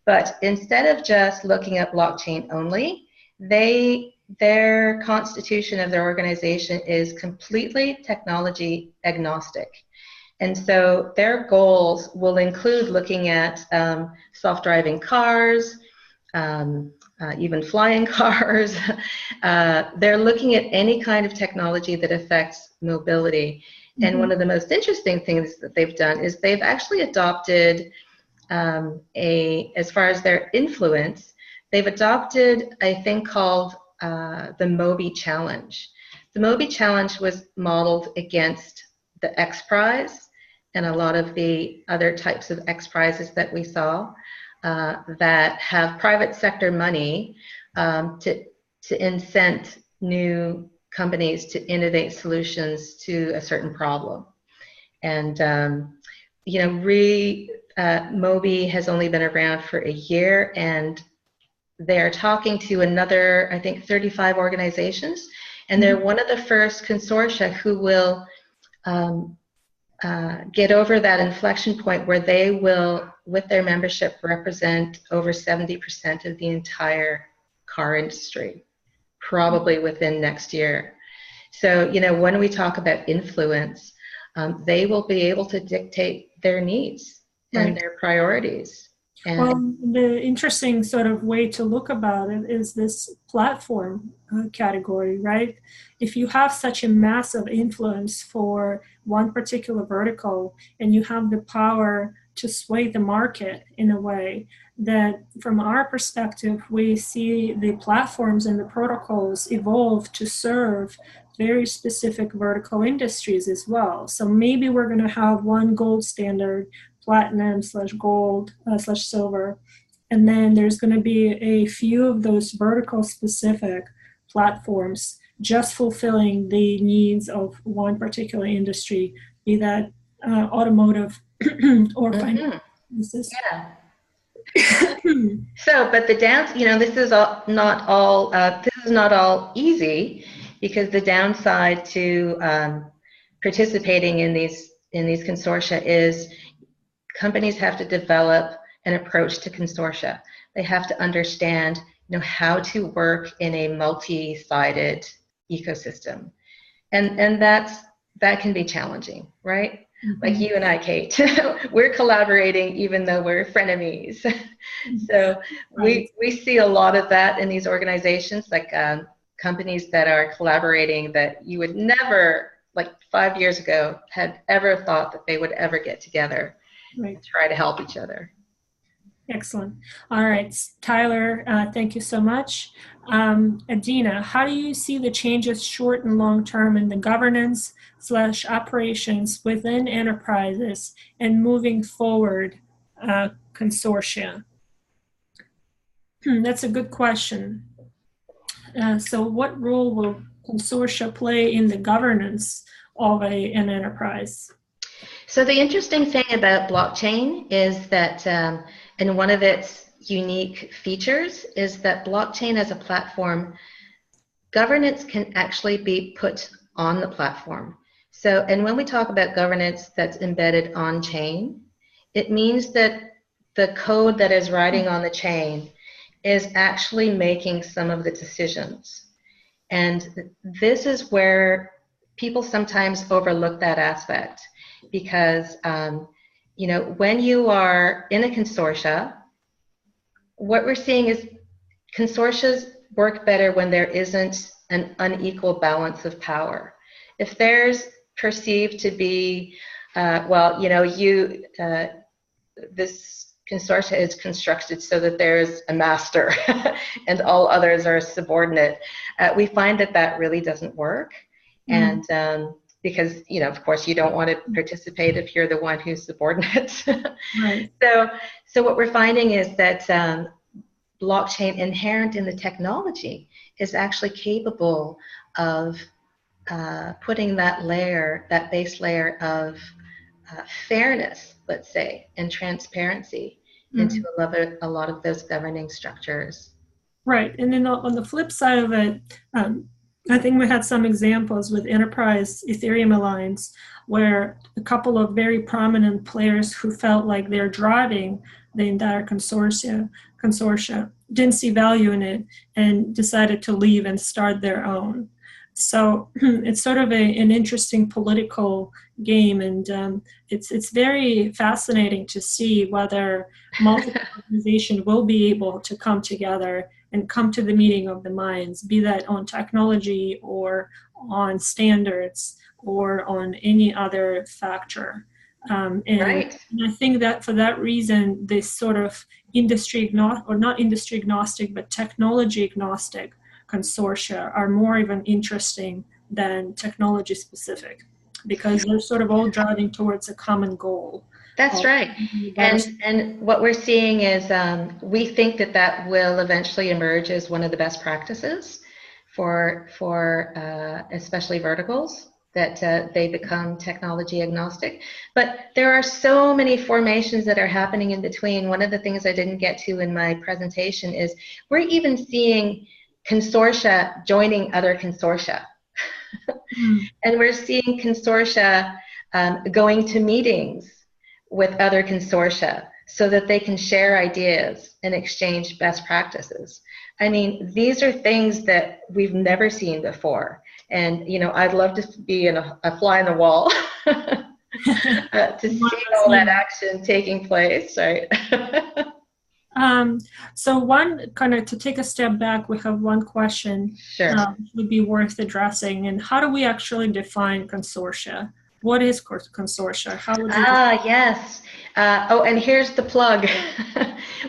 But instead of just looking at blockchain only, their constitution of their organization is completely technology agnostic. And so their goals will include looking at self-driving cars, even flying cars. They're looking at any kind of technology that affects mobility. And one of the most interesting things that they've done is they've actually adopted as far as their influence, they've adopted a thing called the Moby Challenge. The Moby Challenge was modeled against the X Prize and a lot of the other types of X Prizes that we saw that have private sector money to incent new companies to innovate solutions to a certain problem. And Moby has only been around for a year, and they're talking to another, I think, 35 organizations, and they're one of the first consortia who will get over that inflection point where they will, with their membership, represent over 70% of the entire car industry, probably within next year. So, when we talk about influence, they will be able to dictate their needs and their priorities. Well, the interesting sort of way to look about it is this platform category, right? If you have such a massive influence for one particular vertical and you have the power to sway the market in a way that, from our perspective, we see the platforms and the protocols evolve to serve very specific vertical industries as well. So maybe we're going to have one gold standard, platinum/gold /silver, and then there's going to be a few of those vertical specific platforms just fulfilling the needs of one particular industry, be that automotive or financial businesses. Yeah. So, but the downs, this is not all easy, because the downside to participating in these consortia is companies have to develop an approach to consortia. They have to understand, how to work in a multi-sided ecosystem, and that can be challenging, right? Like you and I, Kate, we're collaborating even though we're frenemies. So we see a lot of that in these organizations, like companies that are collaborating that you would never, like 5 years ago, had ever thought that they would ever get together and try to help each other. Excellent. All right, Tyler, thank you so much. Adina, how do you see the changes short and long term in the governance/operations within enterprises and moving forward consortia? That's a good question. So what role will consortia play in the governance of an enterprise? So the interesting thing about blockchain is that, and one of its unique features is that blockchain as a platform, governance can actually be put on the platform. So, and when we talk about governance that's embedded on chain, it means that the code that is riding on the chain is actually making some of the decisions. And this is where people sometimes overlook that aspect, because when you are in a consortia, what we're seeing is consortias work better when there isn't an unequal balance of power. If there's perceived to be, this consortia is constructed so that there's a master and all others are subordinate, we find that really doesn't work. And because, of course, you don't want to participate if you're the one who's subordinate. Right. So what we're finding is that blockchain, inherent in the technology, is actually capable of putting that base layer of fairness, let's say, and transparency into a lot of those governing structures. Right. And then on the flip side of it, I think we had some examples with Enterprise Ethereum Alliance where a couple of very prominent players who felt like they're driving the entire consortia didn't see value in it and decided to leave and start their own. So it's sort of an interesting political game, and it's very fascinating to see whether multiple organizations will be able to come together and come to the meeting of the minds, be that on technology or on standards or on any other factor. And Right. I think that for that reason, this sort of industry agnostic, or not industry agnostic, but technology agnostic consortia are more even interesting than technology specific, because they're sort of all driving towards a common goal. That's right. And what we're seeing is we think that that will eventually emerge as one of the best practices for especially verticals, that they become technology agnostic. But there are so many formations that are happening in between. One of the things I didn't get to in my presentation is we're even seeing consortia joining other consortia. And we're seeing consortia going to meetings with other consortia so that they can share ideas and exchange best practices. I mean, these are things that we've never seen before. And, you know, I'd love to be a fly on the wall to see all that action taking place, right? So one, kind of to take a step back, we have one question. Sure. Would be worth addressing. And how do we actually define consortia? What is consortia? How would you yes. Oh, and here's the plug.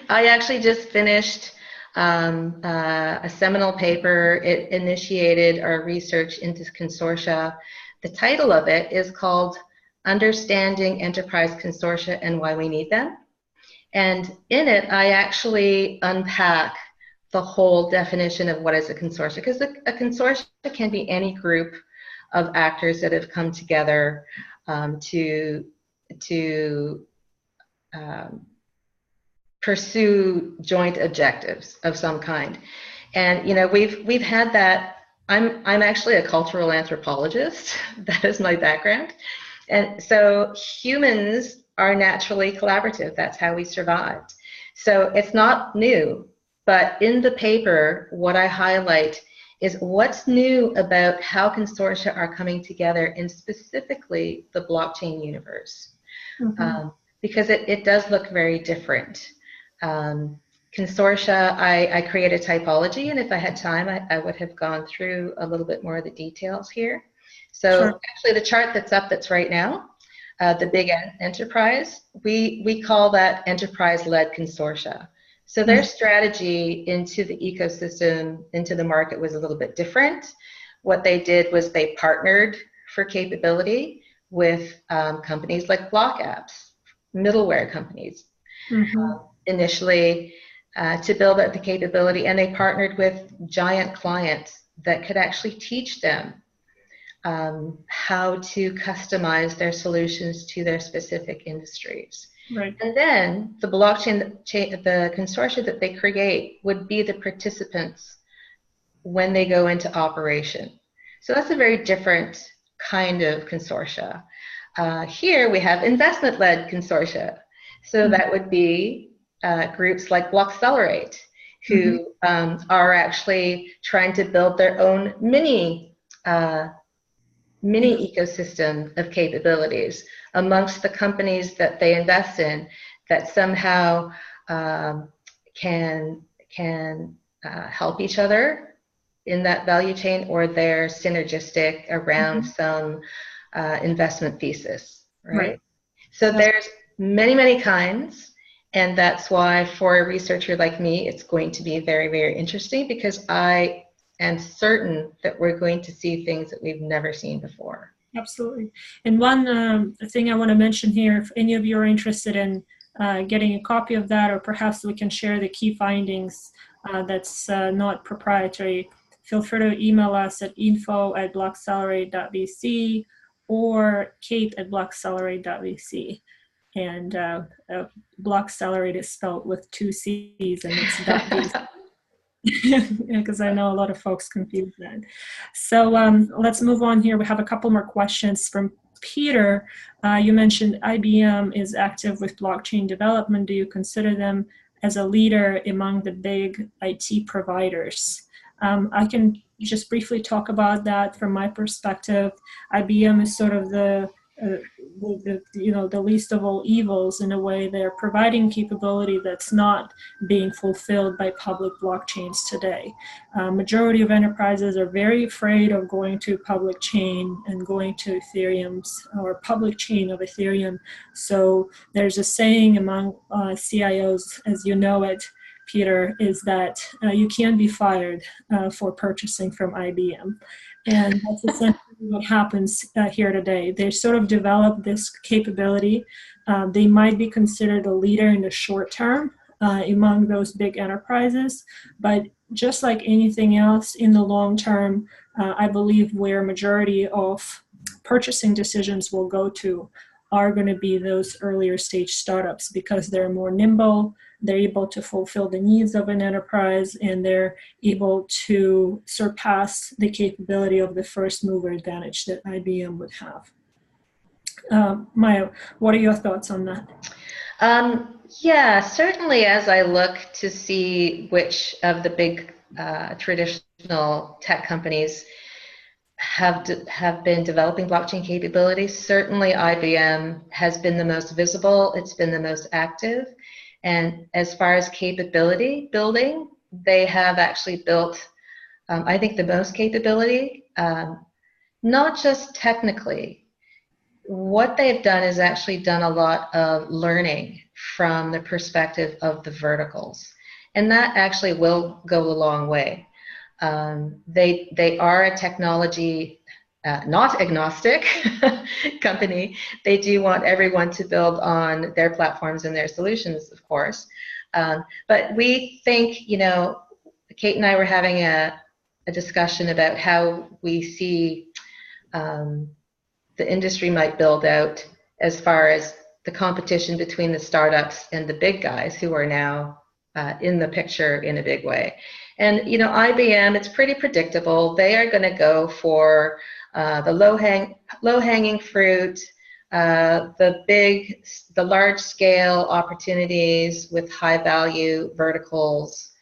I actually just finished a seminal paper. It initiated our research into consortia. The title of it is called Understanding Enterprise Consortia and Why We Need Them. And in it, I actually unpack the whole definition of what is a consortia, because a consortia can be any group of actors that have come together to pursue joint objectives of some kind. And you know, we've had that. I'm actually a cultural anthropologist. That is my background. And so humans are naturally collaborative. That's how we survived. So it's not new, but in the paper, what I highlight is what's new about how consortia are coming together in specifically the blockchain universe. Because it does look very different. Consortia, I create a typology, and if I had time, I would have gone through a little bit more of the details here. So actually the chart that's up, that's right now, the big enterprise, we call that enterprise-led consortia. So their strategy into the ecosystem, into the market, was a little bit different. What they did was they partnered for capability with companies like Block Apps, middleware companies, initially to build out the capability, and they partnered with giant clients that could actually teach them how to customize their solutions to their specific industries. Right. And then the blockchain, the consortia that they create would be the participants when they go into operation. So that's a very different kind of consortia. Here we have investment-led consortia. So that would be groups like Bloccelerate, who are actually trying to build their own mini ecosystem of capabilities amongst the companies that they invest in, that somehow can help each other in that value chain, or they're synergistic around some investment thesis, right? So there's many kinds, and that's why for a researcher like me, it's going to be very, very interesting, because I am certain that we're going to see things that we've never seen before. Absolutely. And one thing I want to mention here, if any of you are interested in getting a copy of that, or perhaps we can share the key findings that's not proprietary, feel free to email us at info@blockcelerate.vc or kate@blockcelerate.vc. And Bloccelerate is spelled with 2 C's, and it's .vc. Because I know a lot of folks confuse that. So let's move on here. We have a couple more questions from Peter. You mentioned IBM is active with blockchain development. Do you consider them as a leader among the big IT providers? I can just briefly talk about that from my perspective. IBM is sort of the the least of all evils. In a way, they're providing capability that's not being fulfilled by public blockchains today. Majority of enterprises are very afraid of going to public chain and going to Ethereum's or public chain of Ethereum. So there's a saying among CIOs, as you know it, Peter, is that you can't be fired for purchasing from IBM. And that's essentially what happens here today. They sort of develop this capability. They might be considered a leader in the short term among those big enterprises, but just like anything else in the long term, I believe where majority of purchasing decisions will go to are going to be those earlier stage startups, because they're more nimble, they're able to fulfill the needs of an enterprise, and they're able to surpass the capability of the first mover advantage that IBM would have. Maya, what are your thoughts on that? Yeah, certainly as I look to see which of the big traditional tech companies have been developing blockchain capabilities, certainly IBM has been the most visible, it's been the most active. And as far as capability building, they have actually built, I think, the most capability, not just technically. What they've done is actually done a lot of learning from the perspective of the verticals. And that actually will go a long way. They are a technology not agnostic company. They do want everyone to build on their platforms and their solutions, of course. But we think, Kate and I were having a discussion about how we see the industry might build out as far as the competition between the startups and the big guys who are now in the picture in a big way. And IBM, it's pretty predictable. They are going to go for the low-hanging fruit, the large-scale opportunities with high-value verticals.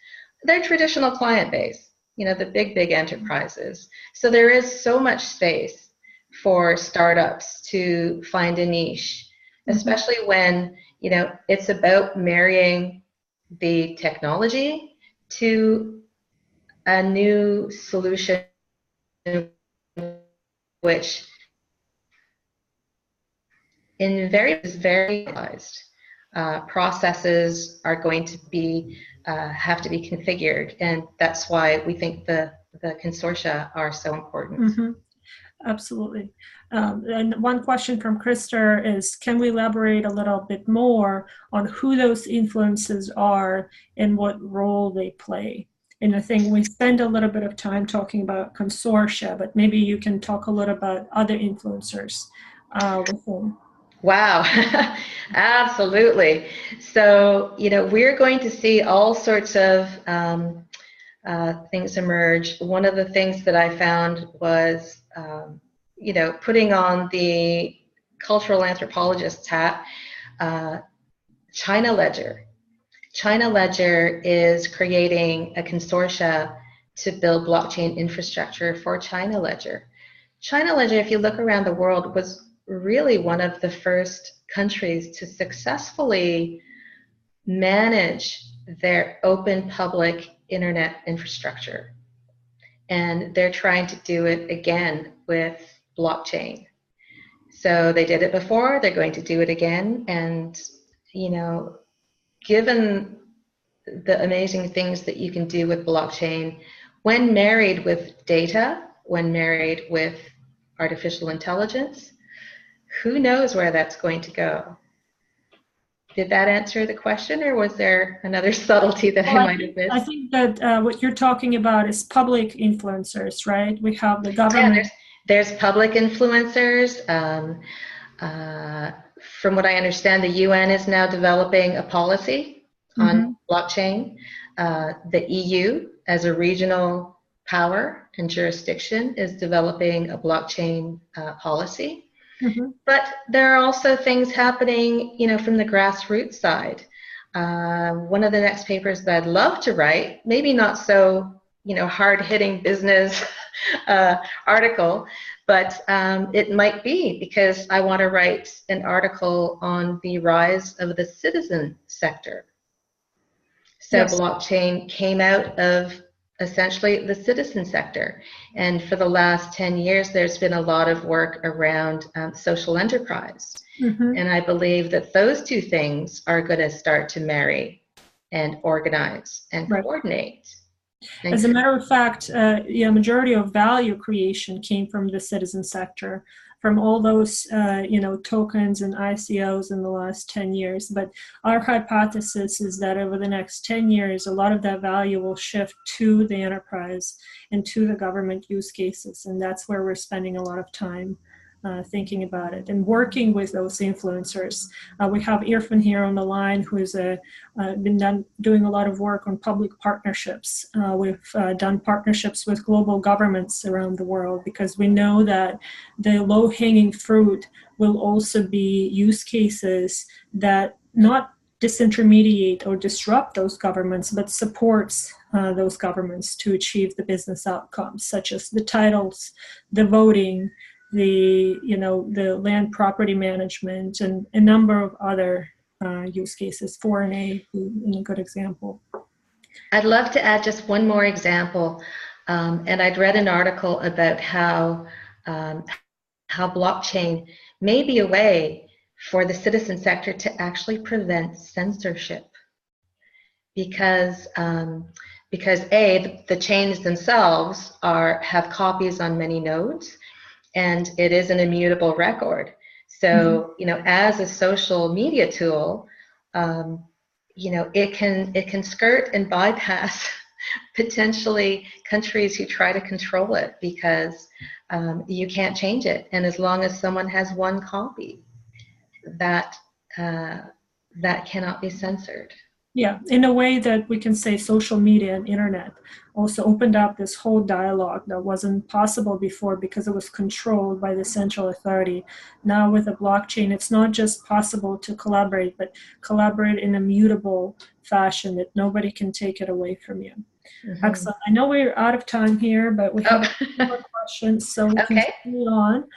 Their traditional client base, the big enterprises. So there is so much space for startups to find a niche, especially when it's about marrying the technology to a new solution, which in very realized processes are going to be have to be configured, and that's why we think the consortia are so important. Mm-hmm. Absolutely. And one question from Krister is, can we elaborate a little bit more on who those influences are and what role they play? And I think we spend a little bit of time talking about consortia, but maybe you can talk a little about other influencers within. Wow, absolutely. So, we're going to see all sorts of things emerge. One of the things that I found was, putting on the cultural anthropologist's hat, China Ledger. China Ledger is creating a consortia to build blockchain infrastructure for China Ledger. China Ledger, if you look around the world, was really one of the first countries to successfully manage their open public internet infrastructure. And they're trying to do it again with blockchain. So they did it before, they're going to do it again. And, given the amazing things that you can do with blockchain, when married with data, when married with artificial intelligence, who knows where that's going to go? Did that answer the question, or was there another subtlety that I might have missed? I think that what you're talking about is public influencers, right? We have the government. Yeah, there's public influencers. From what I understand, the UN is now developing a policy on blockchain. The EU, as a regional power and jurisdiction, is developing a blockchain policy. But there are also things happening, from the grassroots side. One of the next papers that I'd love to write, maybe not so, hard-hitting business article, but it might be because I want to write an article on the rise of the citizen sector. So Yes. blockchain came out of essentially the citizen sector. And for the last 10 years, there's been a lot of work around social enterprise. Mm-hmm. And I believe that those two things are going to start to marry and organize and Right. coordinate. As a matter of fact, majority of value creation came from the citizen sector, from all those tokens and ICOs in the last 10 years. But our hypothesis is that over the next 10 years, a lot of that value will shift to the enterprise and to the government use cases, and that's where we're spending a lot of time. Thinking about it and working with those influencers. We have Irfan here on the line, who's been doing a lot of work on public partnerships. We've done partnerships with global governments around the world because we know that the low-hanging fruit will also be use cases that not disintermediate or disrupt those governments, but supports those governments to achieve the business outcomes, such as the titles, the voting, the land property management, and a number of other use cases. Foreign aid being a good example. I'd love to add just one more example, and I'd read an article about how blockchain may be a way for the citizen sector to actually prevent censorship, because the chains themselves have copies on many nodes, and it is an immutable record. So, as a social media tool, it can skirt and bypass potentially countries who try to control it, because you can't change it. And as long as someone has one copy, that cannot be censored. Yeah, in a way that we can say social media and internet also opened up this whole dialogue that wasn't possible before because it was controlled by the central authority. Now with a blockchain, it's not just possible to collaborate, but collaborate in a mutable fashion that nobody can take it away from you. Mm-hmm. Excellent. I know we're out of time here, but we have a few more questions, so we can continue on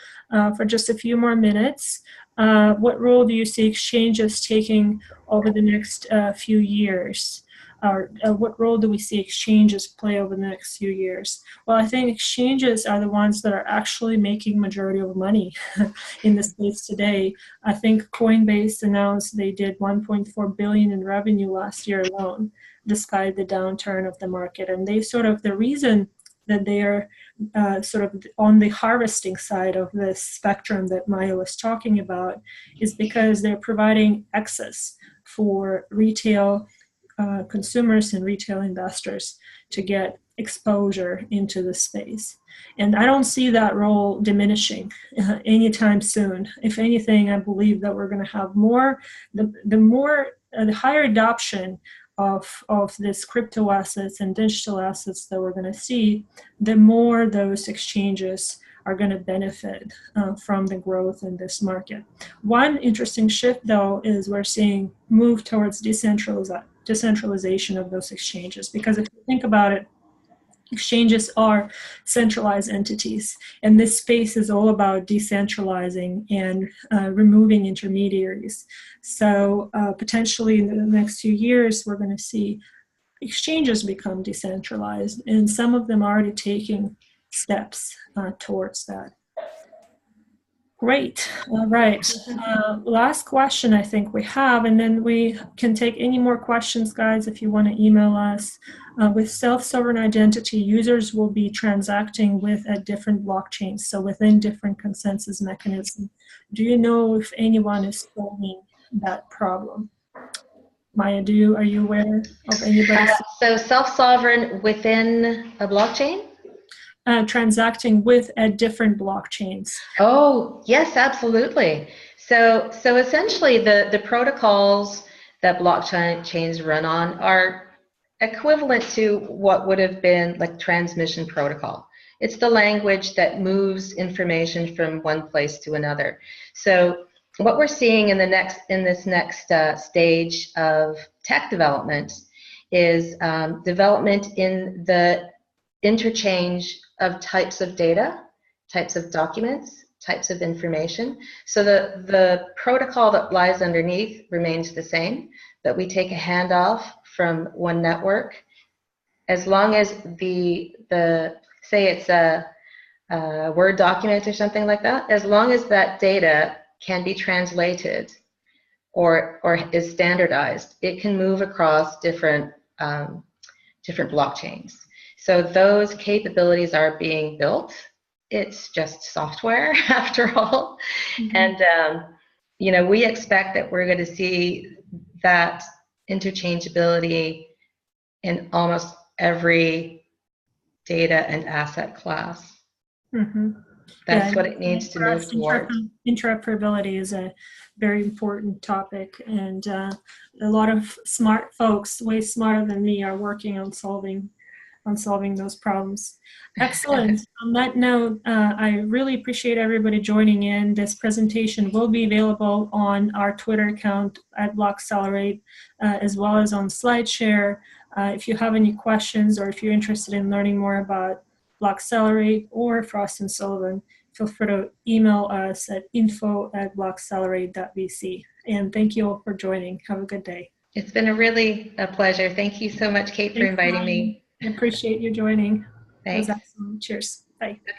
for just a few more minutes. What role do you see exchanges taking over the next few years? Or what role do we see exchanges play over the next few years? Well, I think exchanges are the ones that are actually making majority of money in the space today. I think Coinbase announced they did 1.4 billion in revenue last year alone, despite the downturn of the market. And the reason that they are sort of on the harvesting side of this spectrum that Maya was talking about is because they're providing access for retail consumers and retail investors to get exposure into the space. And I don't see that role diminishing anytime soon. If anything, I believe that we're going to have the higher adoption of this crypto assets and digital assets that we're going to see, the more those exchanges are going to benefit from the growth in this market. One interesting shift, though, is we're seeing move towards decentralization of those exchanges, because if you think about it, exchanges are centralized entities, and this space is all about decentralizing and removing intermediaries. So potentially in the next few years, we're going to see exchanges become decentralized, and some of them are already taking steps towards that. Great. All right. Last question I think we have, and then we can take any more questions, guys, if you want to email us. With self-sovereign identity, users will be transacting with different blockchains, so within different consensus mechanisms. Do you know if anyone is solving that problem? Maya, are you aware of anybody? So self-sovereign within a blockchain? Transacting with different blockchains. Oh, yes, absolutely. So essentially the protocols that blockchains run on are equivalent to what would have been like transmission protocol. It's the language that moves information from one place to another. So what we're seeing in this next stage of tech development is development in the interchange of types of data, types of documents, types of information. So the protocol that lies underneath remains the same, but we take a handoff from one network. As long as the say it's a Word document or something like that, as long as that data can be translated or is standardized, it can move across different blockchains. So those capabilities are being built. It's just software after all. Mm-hmm. And we expect that we're going to see that interchangeability in almost every data and asset class. Mm-hmm. That's what it needs to move toward. Interoperability is a very important topic, and a lot of smart folks, way smarter than me, are working on solving those problems. Excellent. On that note, I really appreciate everybody joining in. This presentation will be available on our Twitter account at Bloccelerate, as well as on SlideShare. If you have any questions, or if you're interested in learning more about Bloccelerate or Frost&Sullivan, feel free to email us at info@bloccelerate.vc. And thank you all for joining. Have a good day. It's been a pleasure. Thank you so much, Kate, for inviting me. I appreciate you joining. Thanks. It was excellent. Cheers. Bye.